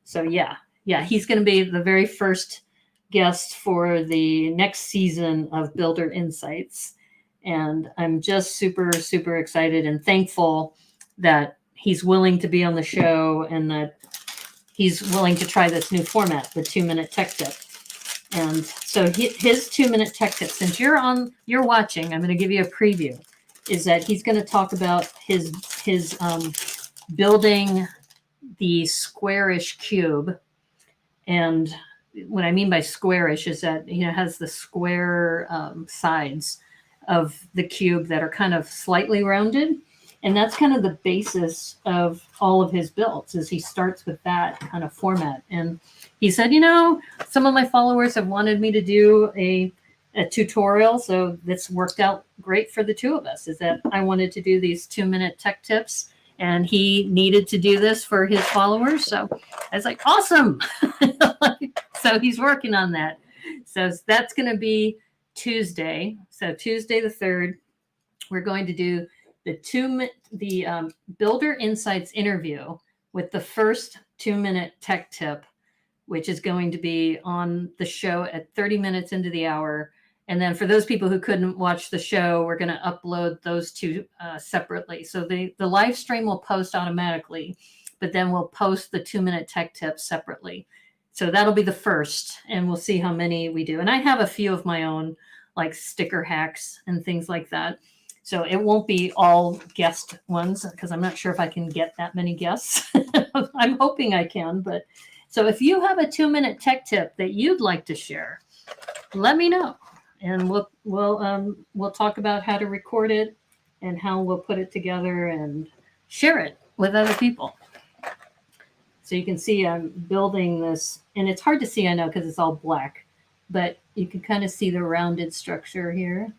So yeah, he's going to be the very first guest for the next season of Builder Insights. And I'm just super, super excited and thankful that he's willing to be on the show and that he's willing to try this new format, the 2-minute tech tip. And so his 2-minute tech tip, since you're watching, I'm going to give you a preview, is that he's going to talk about his building the squarish cube. And what I mean by squarish is that has the square sides of the cube that are kind of slightly rounded. And that's kind of the basis of all of his builds, is he starts with that kind of format. And he said, some of my followers have wanted me to do a tutorial. So this worked out great for the two of us, is that I wanted to do these 2-minute tech tips, and he needed to do this for his followers. So I was like, awesome. So he's working on that. So that's going to be Tuesday. So Tuesday the 3rd, we're going to do the Builder Insights interview with the first 2-minute tech tip, which is going to be on the show at 30 minutes into the hour. And then for those people who couldn't watch the show, we're going to upload those two separately. So the live stream will post automatically, but then we'll post the 2-minute tech tips separately. So that'll be the first, and we'll see how many we do. And I have a few of my own, like sticker hacks and things like that. So it won't be all guest ones, because I'm not sure if I can get that many guests. I'm hoping I can. But so if you have a 2-minute tech tip that you'd like to share, let me know, and we'll talk about how to record it and how we'll put it together and share it with other people. So you can see I'm building this, and it's hard to see, I know, because it's all black, but you can kind of see the rounded structure here.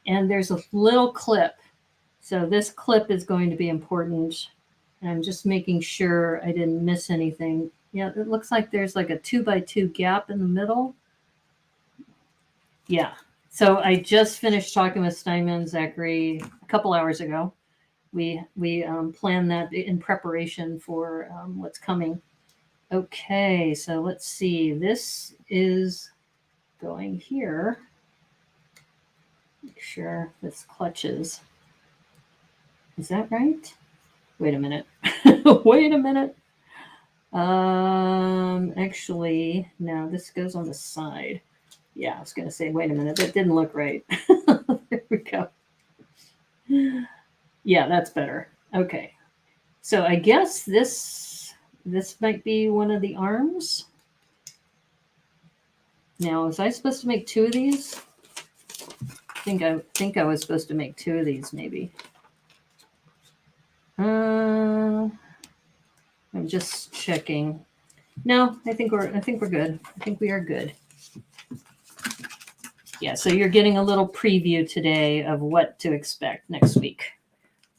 And there's a little clip. So this clip is going to be important. And I'm just making sure I didn't miss anything. Yeah, it looks like there's like a 2x2 gap in the middle. Yeah. So I just finished talking with Steinman Zachary a couple hours ago. We planned that in preparation for what's coming. Okay, so let's see. This is going here. Make sure this clutches. Is that right? Wait a minute. Wait a minute. Actually, no, this goes on the side. Yeah, I was going to say, wait a minute. That didn't look right. There we go. Yeah, that's better. Okay. So I guess this might be one of the arms. Now, was I supposed to make 2 of these? I think I was supposed to make 2 of these, maybe. I'm just checking. No, I think we're good. I think we are good. Yeah, so you're getting a little preview today of what to expect next week.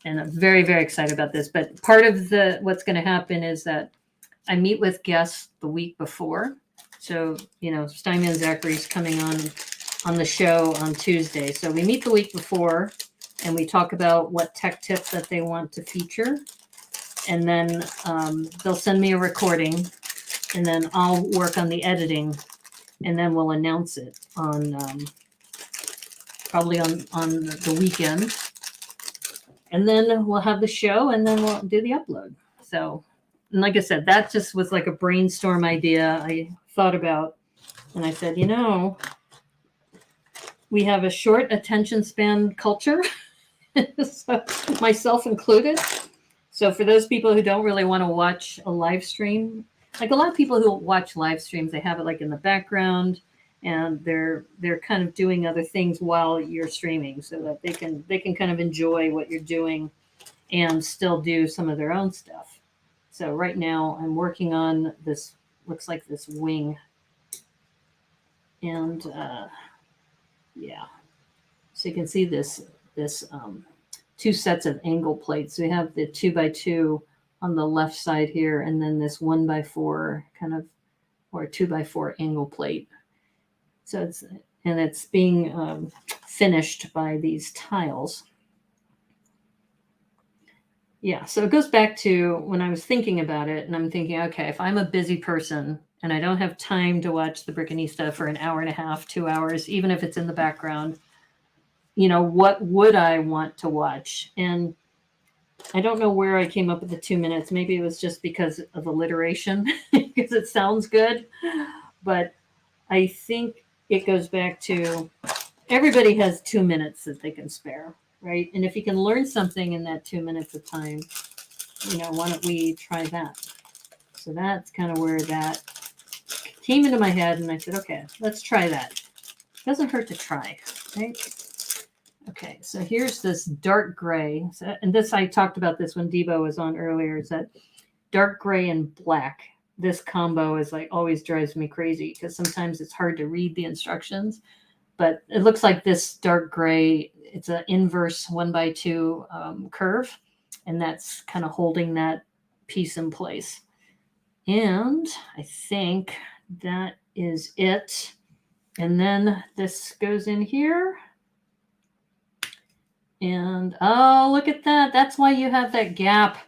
And I'm very, very excited about this. But part of what's going to happen is that I meet with guests the week before. So, Steinman Zachary's coming on the show on Tuesday. So we meet the week before and we talk about what tech tips that they want to feature. And then they'll send me a recording and then I'll work on the editing and then we'll announce it on probably on the weekend. And then we'll have the show and then we'll do the upload. So, and like I said, that just was like a brainstorm idea I thought about. And I said, we have a short attention span culture, so, myself included. So for those people who don't really want to watch a live stream, like a lot of people who watch live streams, they have it like in the background and they're kind of doing other things while you're streaming so that they can kind of enjoy what you're doing and still do some of their own stuff. So right now I'm working on this, looks like this wing. And yeah, so you can see this 2 sets of angle plates. We have the 2x2 on the left side here, and then this 1x4 kind of, or 2x4 angle plate. So it's being finished by these tiles. Yeah, so it goes back to when I was thinking about it, and I'm thinking, okay, if I'm a busy person and I don't have time to watch the Brickanista for an hour and a half, 2 hours, even if it's in the background, what would I want to watch? And I don't know where I came up with the 2 minutes. Maybe it was just because of alliteration, because it sounds good. But I think it goes back to everybody has 2 minutes that they can spare, right? And if you can learn something in that 2 minutes of time, why don't we try that? So that's kind of where that came into my head. And I said, okay, let's try that. Doesn't hurt to try, right? Okay, so here's this dark gray. So, and this, I talked about this when Debo was on earlier, is that dark gray and black. This combo is like always drives me crazy because sometimes it's hard to read the instructions. But it looks like this dark gray, it's an inverse 1x2 curve. And that's kind of holding that piece in place. And I think that is it. And then this goes in here. And oh, look at that. That's why you have that gap.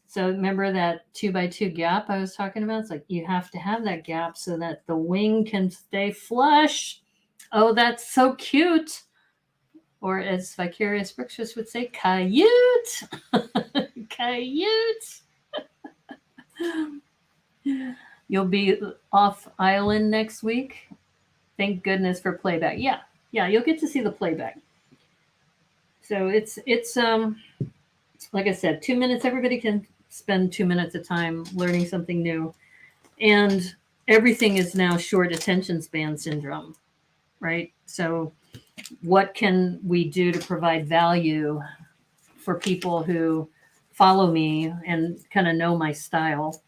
So remember that 2x2 gap I was talking about? It's like you have to have that gap so that the wing can stay flush. Oh, that's so cute. Or as Vicarious Bricks would say, cute. Cute. You'll be off island next week. Thank goodness for playback. Yeah, you'll get to see the playback. So it's like I said, 2 minutes. Everybody can spend 2 minutes of time learning something new. And everything is now short attention span syndrome, right? So what can we do to provide value for people who follow me and kind of know my style?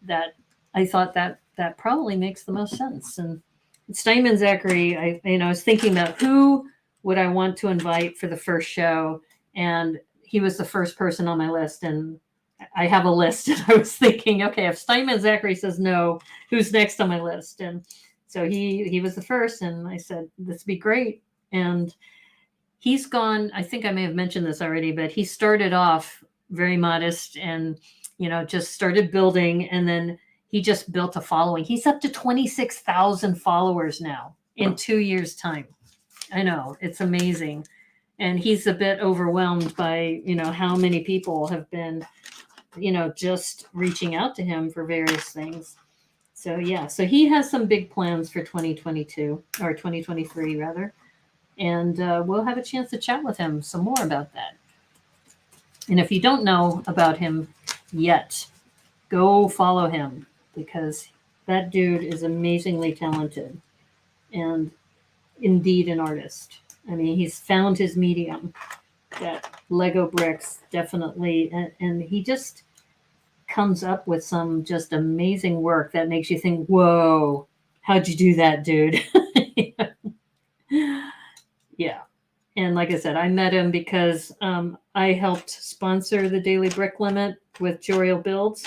That I thought that probably makes the most sense. And Steinman Zachary, I was thinking about who would I want to invite for the first show, and he was the first person on my list. And I have a list, and I was thinking, okay, if Steinman Zachary says no, who's next on my list? And so he was the first, and I said, this would be great. And he's gone, I think I may have mentioned this already, but he started off very modest and, just started building, and then he just built a following. He's up to 26,000 followers now in 2 years' time. I know, it's amazing. And he's a bit overwhelmed by, how many people have been, just reaching out to him for various things. So, yeah, so he has some big plans for 2022 or 2023 rather. And we'll have a chance to chat with him some more about that. And if you don't know about him yet, go follow him because that dude is amazingly talented. and indeed an artist. I mean, he's found his medium, that Lego bricks definitely, and he just comes up with some just amazing work that makes you think, whoa, how'd you do that, dude? Yeah. And like I said, I met him because I helped sponsor the Daily Brick Limit with Joriel Builds.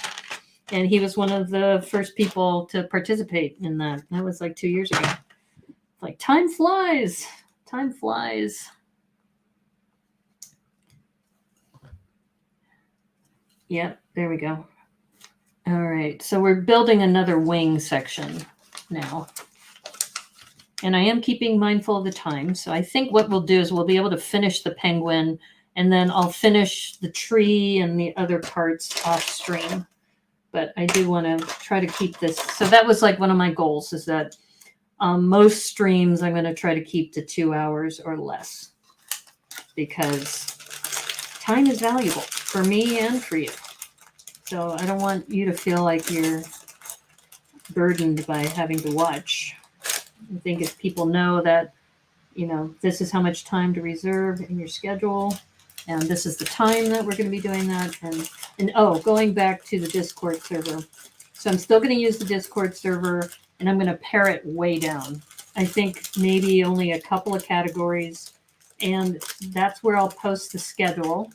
And he was one of the first people to participate in that. That was like 2 years ago. Like, time flies. Time flies. Yep, there we go. All right, so we're building another wing section now. And I am keeping mindful of the time. So I think what we'll do is we'll be able to finish the penguin, and then I'll finish the tree and the other parts off stream. But I do want to try to keep this. So that was like one of my goals, is that most streams I'm going to try to keep to 2 hours or less, because time is valuable for me and for you. So I don't want you to feel like you're burdened by having to watch. I think if people know that, this is how much time to reserve in your schedule, and this is the time that we're going to be doing that. And going back to the Discord server. So I'm still going to use the Discord server, and I'm going to pare it way down. I think maybe only a couple of categories, and that's where I'll post the schedule.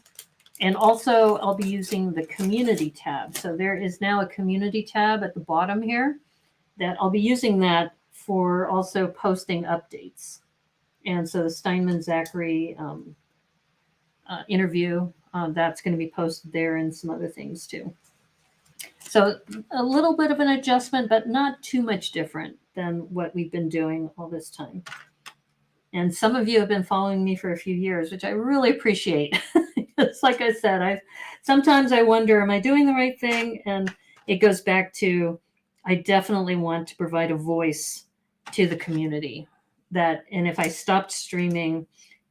And also I'll be using the community tab. So there is now a community tab at the bottom here that I'll be using that for also posting updates. And so the Steinman Zachary interview, that's going to be posted there, and some other things too. So a little bit of an adjustment, but not too much different than what we've been doing all this time. And some of you have been following me for a few years, which I really appreciate. It's like I said, sometimes I wonder, am I doing the right thing? And it goes back to, I definitely want to provide a voice to the community, and if I stopped streaming,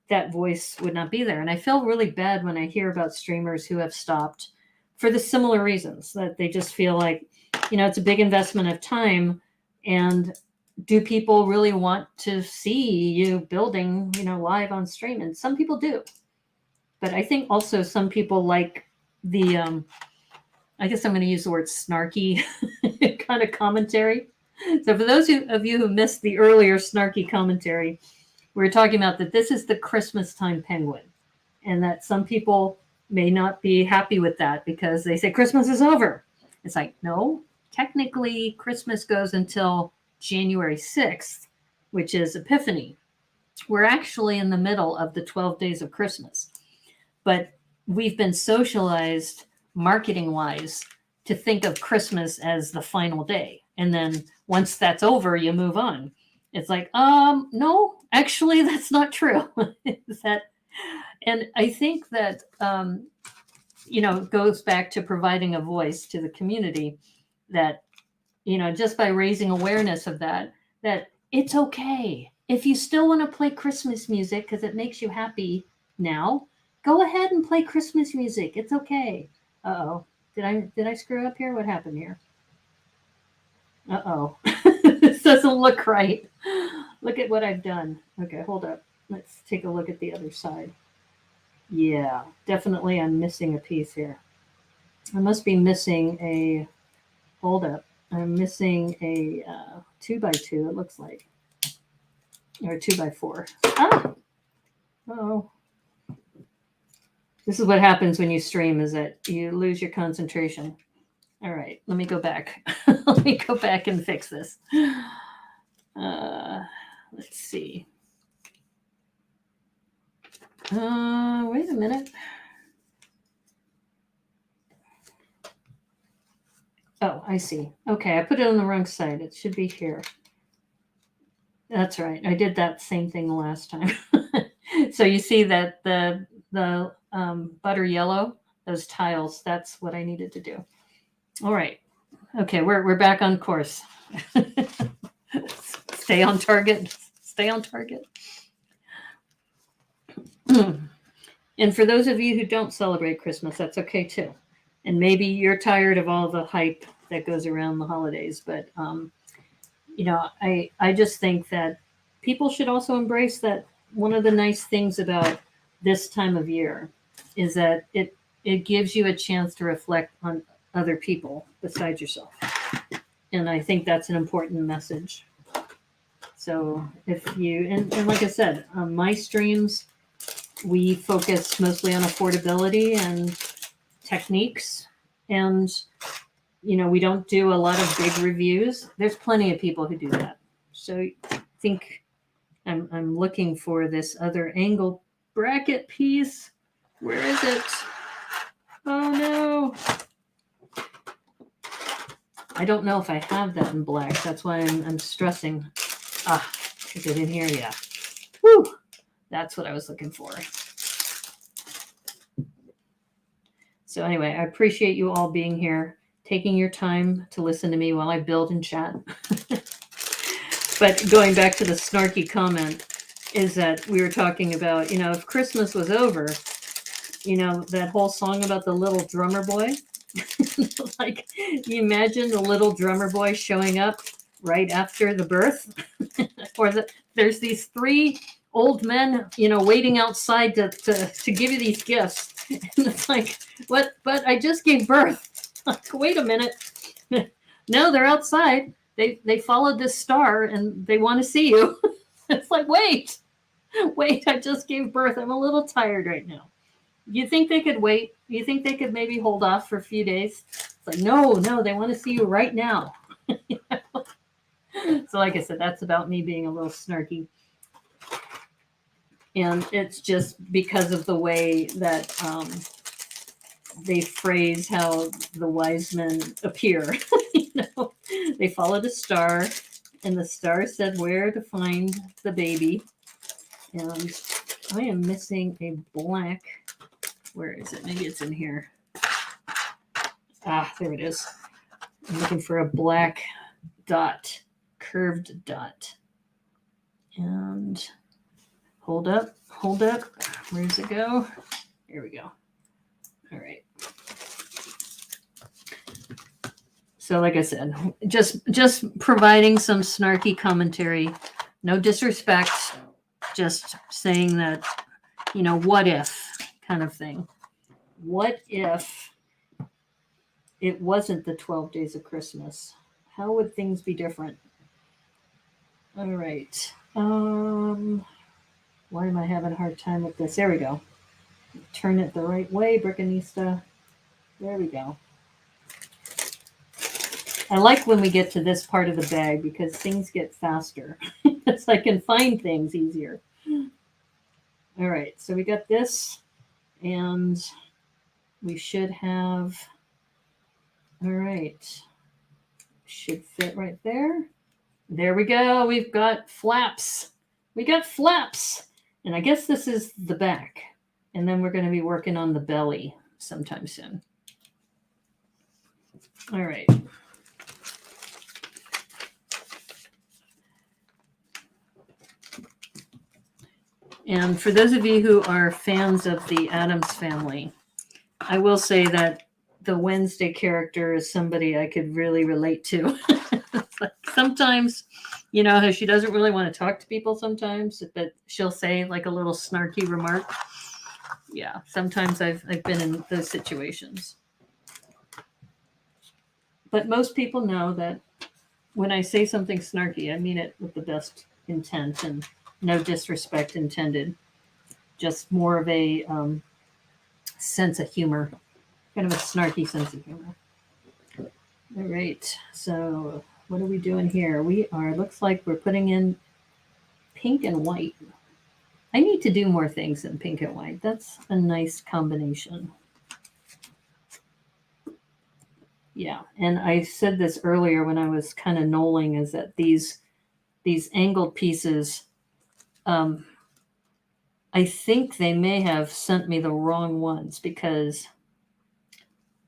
that voice would not be there. And I feel really bad when I hear about streamers who have stopped for the similar reasons, that they just feel like, it's a big investment of time. And do people really want to see you building, live on stream? And some people do. But I think also some people like the, I guess I'm going to use the word snarky kind of commentary. So for those of you who missed the earlier snarky commentary, we were talking about that this is the Christmas time penguin, and that some people may not be happy with that because they say Christmas is over. It's like, no, technically Christmas goes until January 6th, which is Epiphany. We're actually in the middle of the 12 days of Christmas, but we've been socialized marketing-wise to think of Christmas as the final day. And then once that's over, you move on. It's like, no, actually, that's not true. And I think that, it goes back to providing a voice to the community, that, just by raising awareness of that it's okay. If you still want to play Christmas music because it makes you happy now, go ahead and play Christmas music. It's okay. Uh-oh. Did I screw up here? What happened here? Uh-oh. This doesn't look right. Look at what I've done. Okay, hold up. Let's take a look at the other side. Yeah, definitely I'm missing a piece here. I must be missing a, hold up. I'm missing a 2x2, it looks like. Or 2x4. Ah! Uh-oh. This is what happens when you stream, is that you lose your concentration. All right, let me go back. Let me go back and fix this. Let's see. Wait a minute. Oh, I see. Okay, I put it on the wrong side. It should be here. That's right. I did that same thing the last time. So you see that the butter yellow, those tiles, that's what I needed to do. All right. Okay, we're back on course. Stay on target. Stay on target. And for those of you who don't celebrate Christmas, that's okay too. And maybe you're tired of all the hype that goes around the holidays, but I just think that people should also embrace that. One of the nice things about this time of year is that it gives you a chance to reflect on other people besides yourself. And I think that's an important message. So if you, and like I said, on my streams, we focus mostly on affordability and techniques. And, we don't do a lot of big reviews. There's plenty of people who do that. So I think I'm looking for this other angle bracket piece. Where is it? Oh no. I don't know if I have that in black. That's why I'm stressing. Is it in here? Yeah. Woo! That's what I was looking for. So anyway, I appreciate you all being here, taking your time to listen to me while I build and chat. But going back to the snarky comment is that we were talking about, if Christmas was over, that whole song about the little drummer boy. Like, you imagine the little drummer boy showing up right after the birth, or there's these 3 old men, waiting outside to give you these gifts, and it's like, what? But I just gave birth. Like, wait a minute. No, they're outside. They followed this star and they want to see you. It's like, wait, I just gave birth. I'm a little tired right now. You think they could wait? You think they could maybe hold off for a few days? It's like, no, they want to see you right now. So like I said, that's about me being a little snarky. And it's just because of the way that they phrase how the wise men appear. They followed a star, and the star said where to find the baby. And I am missing a black. Where is it? Maybe it's in here. There it is. I'm looking for a black dot, curved dot. And hold up. Where does it go? Here we go. All right. So like I said, just providing some snarky commentary, no disrespect, just saying that, what if kind of thing. What if it wasn't the 12 days of Christmas? How would things be different? All right. Why am I having a hard time with this? There we go. Turn it the right way, Brickanista. There we go. I like when we get to this part of the bag because things get faster. Because I can find things easier. All right, so we got this, and we should have, all right, should fit right there. There we go. We've got flaps. And I guess this is the back. And then we're going to be working on the belly sometime soon. All right. And for those of you who are fans of the Addams Family, I will say that the Wednesday character is somebody I could really relate to. Like sometimes, how she doesn't really want to talk to people sometimes, but she'll say like a little snarky remark. Yeah, sometimes I've been in those situations. But most people know that when I say something snarky, I mean it with the best intent and no disrespect intended. Just more of a sense of humor, kind of a snarky sense of humor. All right, so what are we doing here? Looks like we're putting in pink and white. I need to do more things in pink and white. That's a nice combination. Yeah, and I said this earlier when I was kind of knolling, is that these angled pieces, I think they may have sent me the wrong ones because,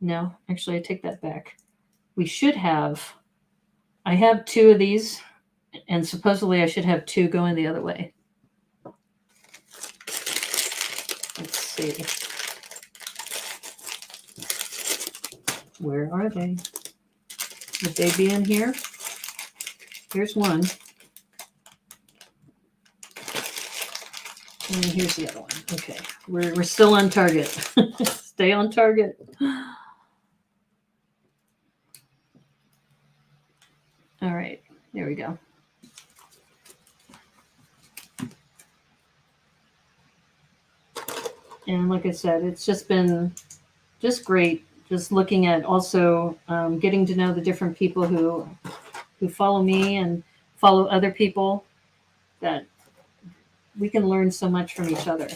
no, actually I take that back. I have 2 of these, and supposedly I should have 2 going the other way. Let's see. Where are they? Would they be in here? Here's one. And here's the other one. Okay, we're still on target. Stay on target. All right, there we go. And like I said, it's just been just great. Just looking at also getting to know the different people who follow me and follow other people, that we can learn so much from each other.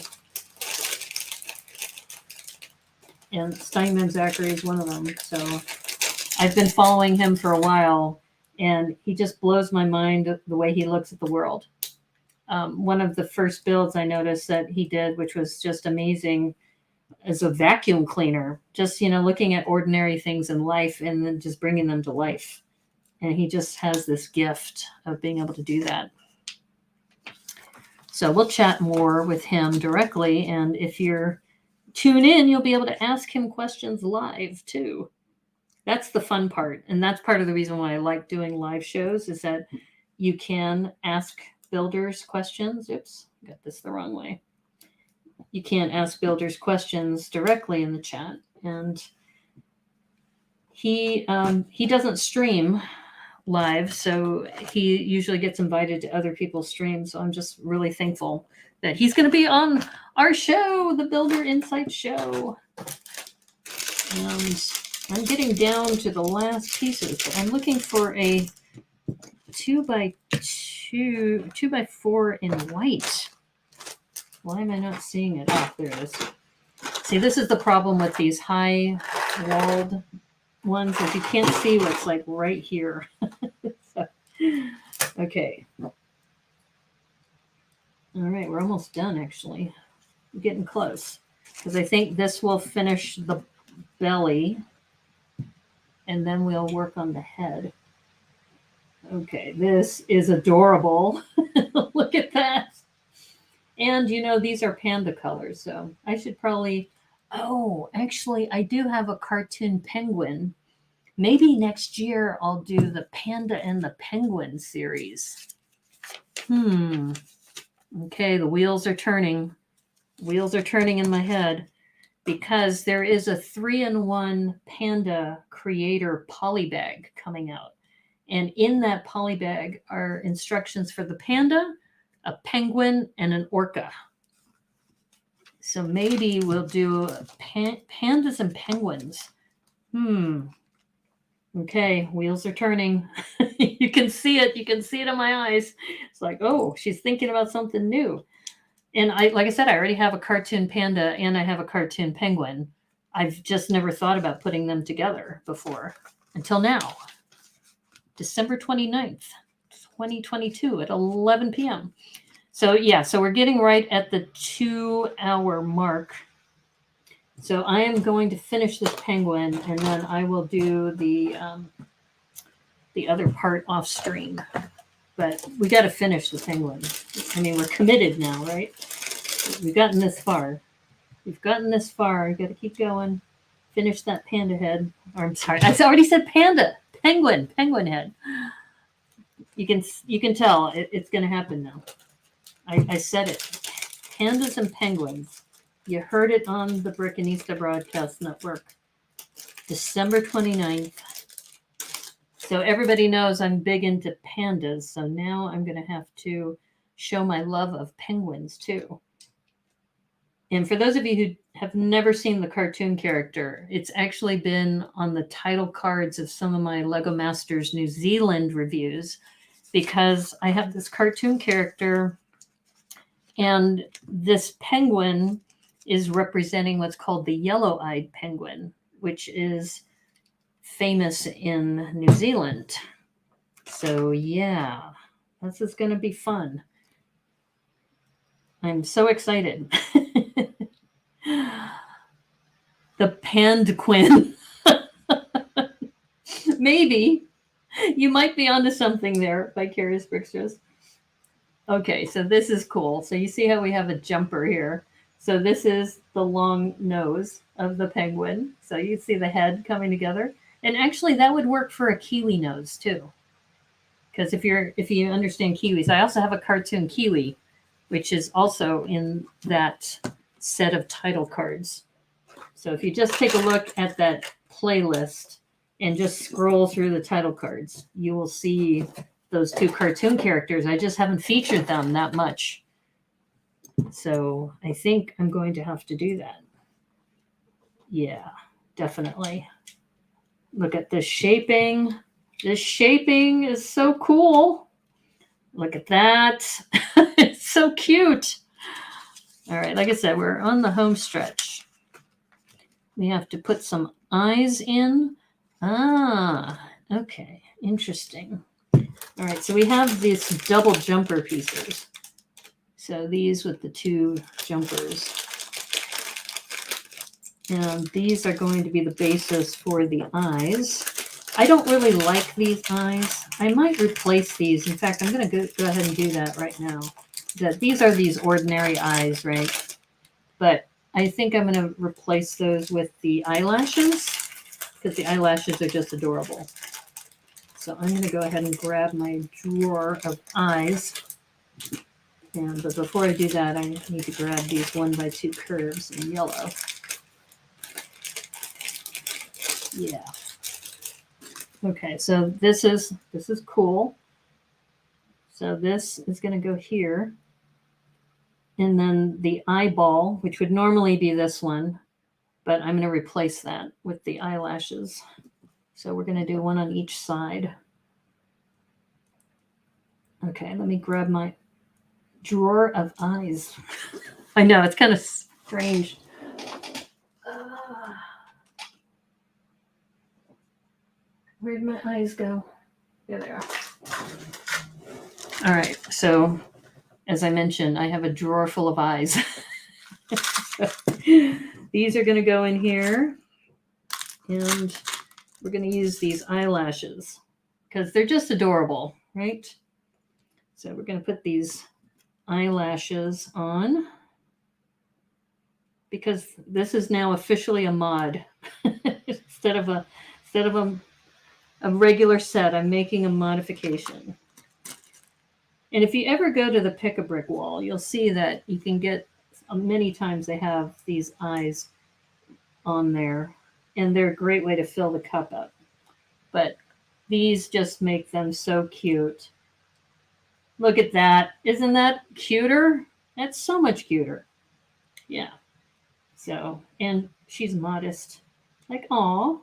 And Steinman Zachary is one of them. So I've been following him for a while, and he just blows my mind the way he looks at the world. One of the first builds I noticed that he did, which was just amazing, as a vacuum cleaner, just, looking at ordinary things in life and then just bringing them to life. And he just has this gift of being able to do that. So we'll chat more with him directly. And if you're tune in, you'll be able to ask him questions live too. That's the fun part. And that's part of the reason why I like doing live shows, is that you can ask builders questions. Oops, got this the wrong way. You can ask builders questions directly in the chat. And he doesn't stream live, so he usually gets invited to other people's streams. So I'm just really thankful that he's going to be on our show, the Builder Insight Show. And I'm getting down to the last pieces. I'm looking for a 2x4 in white. Why am I not seeing it? Oh, there it is. See, this is the problem with these high walled ones, is you can't see what's like right here. So, okay. All right, we're almost done actually. We're getting close, because I think this will finish the belly, and then we'll work on the head. Okay, this is adorable. Look at that. And these are panda colors, so I should probably, actually I do have a cartoon penguin. Maybe next year I'll do the Panda and the Penguin series. Okay, the wheels are turning. Wheels are turning in my head, because there is a 3-in-1 panda creator polybag coming out. And in that polybag are instructions for the panda, a penguin, and an orca. So maybe we'll do pandas and penguins. Okay, wheels are turning. You can see it. You can see it in my eyes. It's like, oh, she's thinking about something new. And like I said, I already have a cartoon panda and I have a cartoon penguin. I've just never thought about putting them together before until now. December 29th, 2022 at 11 p.m. So yeah, so we're getting right at the 2-hour mark. So I am going to finish this penguin, and then I will do the other part off stream. But we got to finish the penguin. I mean, we're committed now, right? We've gotten this far. We've gotten this far. We've got to keep going. Finish that panda head. Or, I'm sorry, I already said panda. Penguin head. You can tell it's going to happen now. I said it. Pandas and penguins. You heard it on the Brickanista Broadcast Network. December 29th. So everybody knows I'm big into pandas. So now I'm going to have to show my love of penguins too. And for those of you who have never seen the cartoon character, it's actually been on the title cards of some of my Lego Masters New Zealand reviews, because I have this cartoon character, and this penguin is representing what's called the yellow-eyed penguin, which is famous in New Zealand. So yeah, this is going to be fun. I'm so excited. The Pandaquin. Maybe. You might be onto something there, Vicarious Bricksters. Okay, so this is cool. So you see how we have a jumper here. So this is the long nose of the penguin. So you see the head coming together. And actually that would work for a kiwi nose too. Because if you understand kiwis, I also have a cartoon kiwi which is also in that set of title cards. So if you just take a look at that playlist and just scroll through the title cards, you will see those two cartoon characters. I just haven't featured them that much. So I think I'm going to have to do that. Yeah, definitely. Look at this shaping. This shaping is so cool. Look at that. It's so cute. All right, like I said, we're on the home stretch. We have to put some eyes in. Ah, okay, interesting. All right, so we have these double jumper pieces. So these with the two jumpers. And these are going to be the basis for the eyes. I don't really like these eyes. I might replace these. In fact, I'm going to go ahead and do that right now. These are these ordinary eyes, right? But I think I'm going to replace those with the eyelashes because the eyelashes are just adorable. So I'm going to go ahead and grab my drawer of eyes. But before I do that, I need to grab these 1x2 curves in yellow. Yeah. Okay, so this is cool. So this is going to go here. And then the eyeball, which would normally be this one, but I'm going to replace that with the eyelashes. So we're going to do one on each side. Okay, let me grab my drawer of eyes. I know, it's kind of strange. Where'd my eyes go? There they are. All right, so as I mentioned, I have a drawer full of eyes. So, these are going to go in here, and we're going to use these eyelashes because they're just adorable, right? So we're going to put these eyelashes on because this is now officially a mod. instead of a regular set, I'm making a modification. And if you ever go to the Pick-a-Brick wall, you'll see that you can get, many times they have these eyes on there, and they're a great way to fill the cup up. But these just make them so cute. Look at that. Isn't that cuter? That's so much cuter. Yeah. So, and she's modest. Like, aw.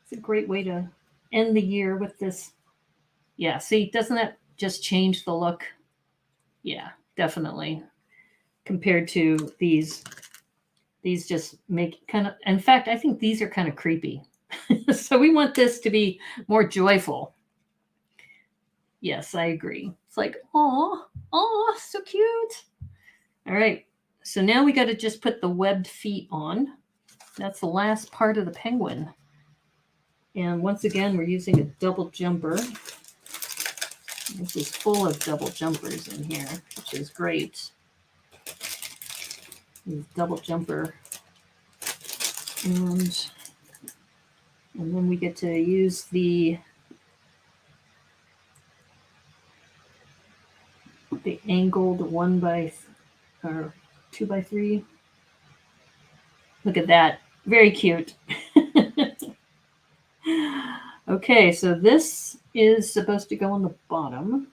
It's a great way to end the year with this. Yeah, see, doesn't that just change the look? Yeah, definitely. Compared to these just make kind of, in fact, I think these are kind of creepy. So we want this to be more joyful. Yes, I agree. It's like, oh, so cute. All right. So now we got to just put the webbed feet on. That's the last part of the penguin. And once again, we're using a double jumper. This is full of double jumpers in here, which is great. These double jumper. And then we get to use the angled 2x3. Look at that. Very cute. Okay, so this is supposed to go on the bottom.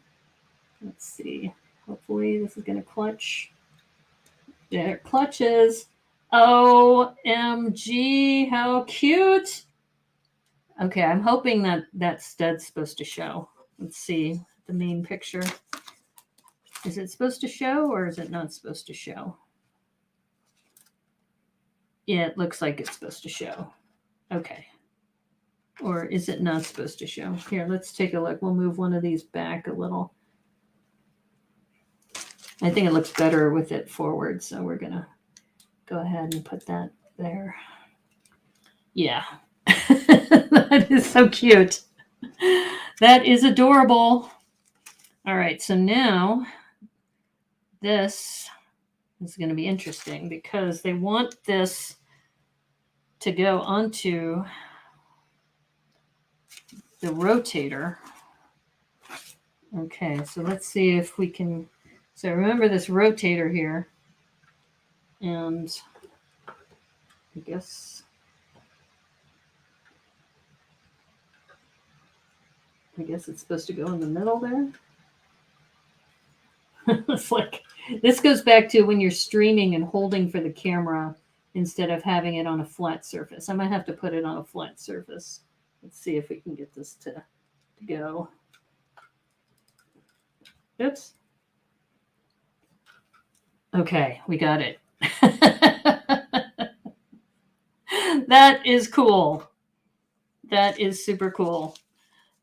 Let's see. Hopefully this is going to clutch. There it clutches. OMG, how cute. Okay, I'm hoping that stud's supposed to show. Let's see the main picture. Is it supposed to show or is it not supposed to show? Yeah, it looks like it's supposed to show. Okay. Or is it not supposed to show? Here, let's take a look. We'll move one of these back a little. I think it looks better with it forward, so we're going to go ahead and put that there. Yeah. That is so cute. That is adorable. All right, so now this is going to be interesting because they want this to go onto the rotator. Okay, so let's see if we can. So remember this rotator here, and I guess it's supposed to go in the middle there. It's like, this goes back to when you're streaming and holding for the camera instead of having it on a flat surface. I might have to put it on a flat surface. Let's see if we can get this to go. Oops. Okay, we got it. That is cool. That is super cool.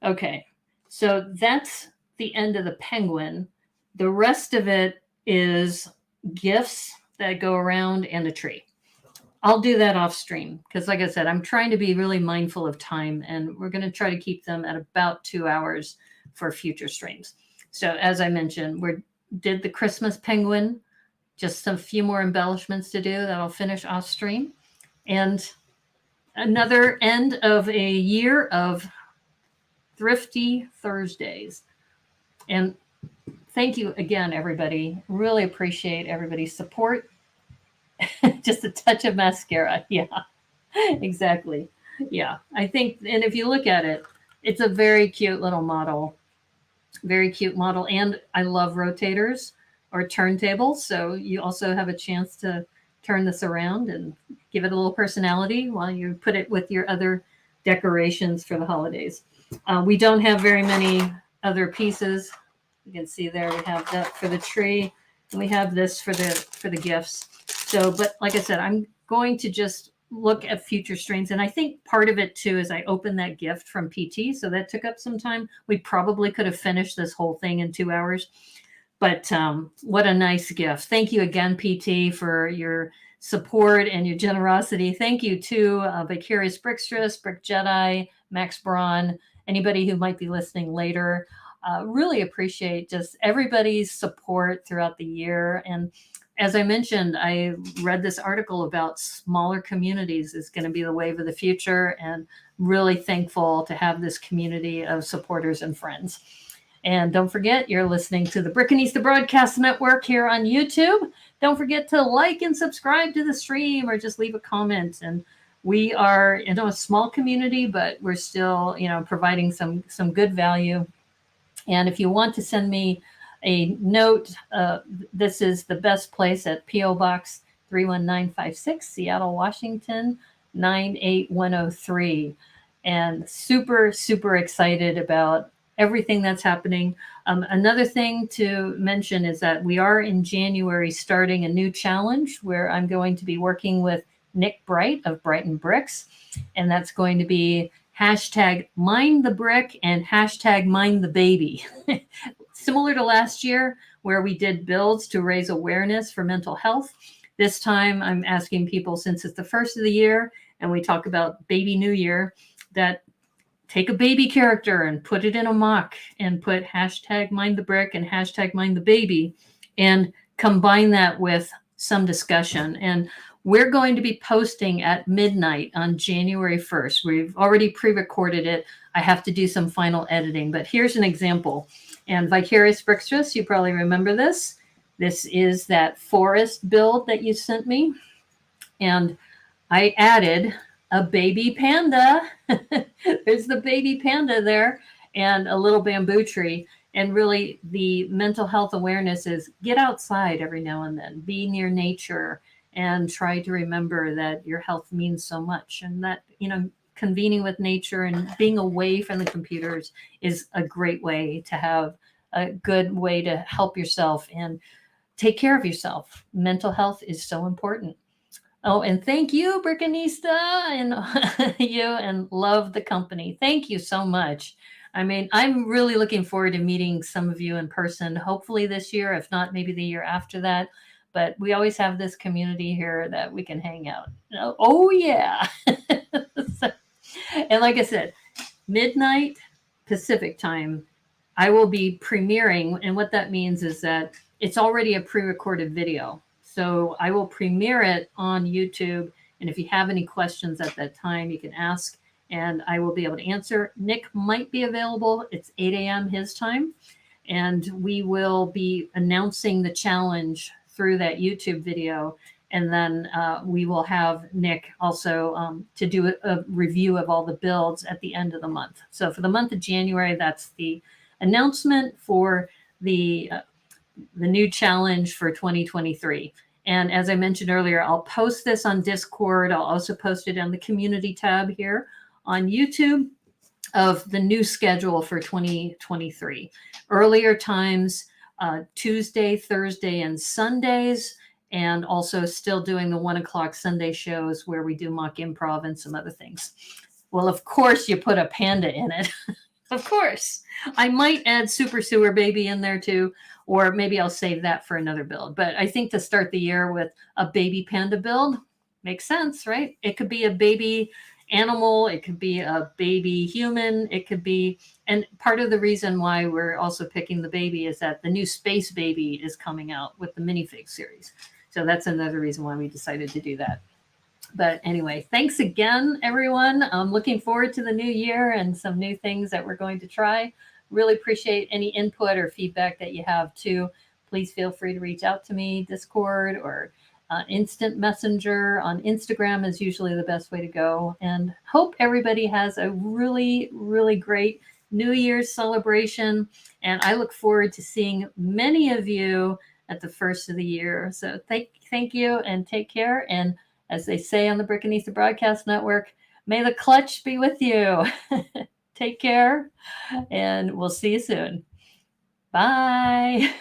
Okay, so that's the end of the penguin. The rest of it is gifts that go around and a tree. I'll do that off stream because, like I said, I'm trying to be really mindful of time, and we're going to try to keep them at about 2 hours for future streams. So as I mentioned, we did the Christmas penguin, just a few more embellishments to do that I'll finish off stream. And another end of a year of Thrifty Thursdays. And thank you again, everybody. Really appreciate everybody's support. Just a touch of mascara. Yeah, exactly. Yeah, I think, and if you look at it, it's a very cute little model. Very cute model. And I love rotators or turntables. So you also have a chance to turn this around and give it a little personality while you put it with your other decorations for the holidays. We don't have very many other pieces. You can see there we have that for the tree, and we have this for the gifts. So, but like I said, I'm going to just look at future streams. And I think part of it too is I opened that gift from PT. So that took up some time. We probably could have finished this whole thing in 2 hours. But what a nice gift. Thank you again, PT, for your support and your generosity. Thank you to Vicarious Brickstress, Brick Jedi, Max Braun, anybody who might be listening later. Really appreciate just everybody's support throughout the year. And as I mentioned, I read this article about smaller communities is going to be the wave of the future, and really thankful to have this community of supporters and friends. And don't forget, you're listening to the Brickanista Broadcast Network here on YouTube. Don't forget to like and subscribe to the stream, or just leave a comment. And we are a small community, but we're still, providing some good value. And if you want to send me a note, this is the best place at P.O. Box 31956, Seattle, Washington, 98103. And super, super excited about everything that's happening. Another thing to mention is that we are in January starting a new challenge where I'm going to be working with Nick Bright of Brighton Bricks. And that's going to be #MindTheBrick and #MindTheBaby. Similar to last year, where we did builds to raise awareness for mental health. This time I'm asking people, since it's the first of the year and we talk about Baby New Year, that take a baby character and put it in a mock and put #MindTheBrick and #MindTheBaby and combine that with some discussion. And we're going to be posting at midnight on January 1st. We've already pre-recorded it. I have to do some final editing, but here's an example. And Vicarious Brickstress, you probably remember this. This is that forest build that you sent me. And I added a baby panda. There's the baby panda there, and a little bamboo tree. And really the mental health awareness is get outside every now and then, be near nature, and try to remember that your health means so much, and that, convening with nature and being away from the computers is a great way to have a good way to help yourself and take care of yourself. Mental health is so important. Oh, and thank you, Brickanista, and you, and love the company. Thank you so much. I mean, I'm really looking forward to meeting some of you in person, hopefully this year, if not maybe the year after that. But we always have this community here that we can hang out. Oh yeah. And like I said, midnight Pacific time, I will be premiering. And what that means is that it's already a pre-recorded video. So I will premiere it on YouTube. And if you have any questions at that time, you can ask and I will be able to answer. Nick might be available. It's 8 a.m. his time. and we will be announcing the challenge through that YouTube video. And then we will have Nick also to do a review of all the builds at the end of the month. So for the month of January, that's the announcement for the new challenge for 2023. And as I mentioned earlier, I'll post this on Discord. I'll also post it on the community tab here on YouTube of the new schedule for 2023. Earlier times, Tuesday, Thursday, and Sundays, and also still doing the 1 o'clock Sunday shows where we do mock improv and some other things. Well, of course, you put a panda in it. Of course. I might add Super Sewer Baby in there too, or maybe I'll save that for another build. But I think to start the year with a baby panda build makes sense, right? It could be a baby animal, it could be a baby human, it could be, and part of the reason why we're also picking the baby is that the new Space Baby is coming out with the minifig series. So that's another reason why we decided to do that. But anyway, thanks again, everyone. I'm looking forward to the new year and some new things that we're going to try. Really appreciate any input or feedback that you have too. Please feel free to reach out to me, Discord or instant messenger on Instagram is usually the best way to go. And hope everybody has a really, really great New Year's celebration. And I look forward to seeing many of you at the first of the year. So thank you and take care. And as they say on the Brickanista Broadcast Network, may the clutch be with you. Take care, and we'll see you soon. Bye.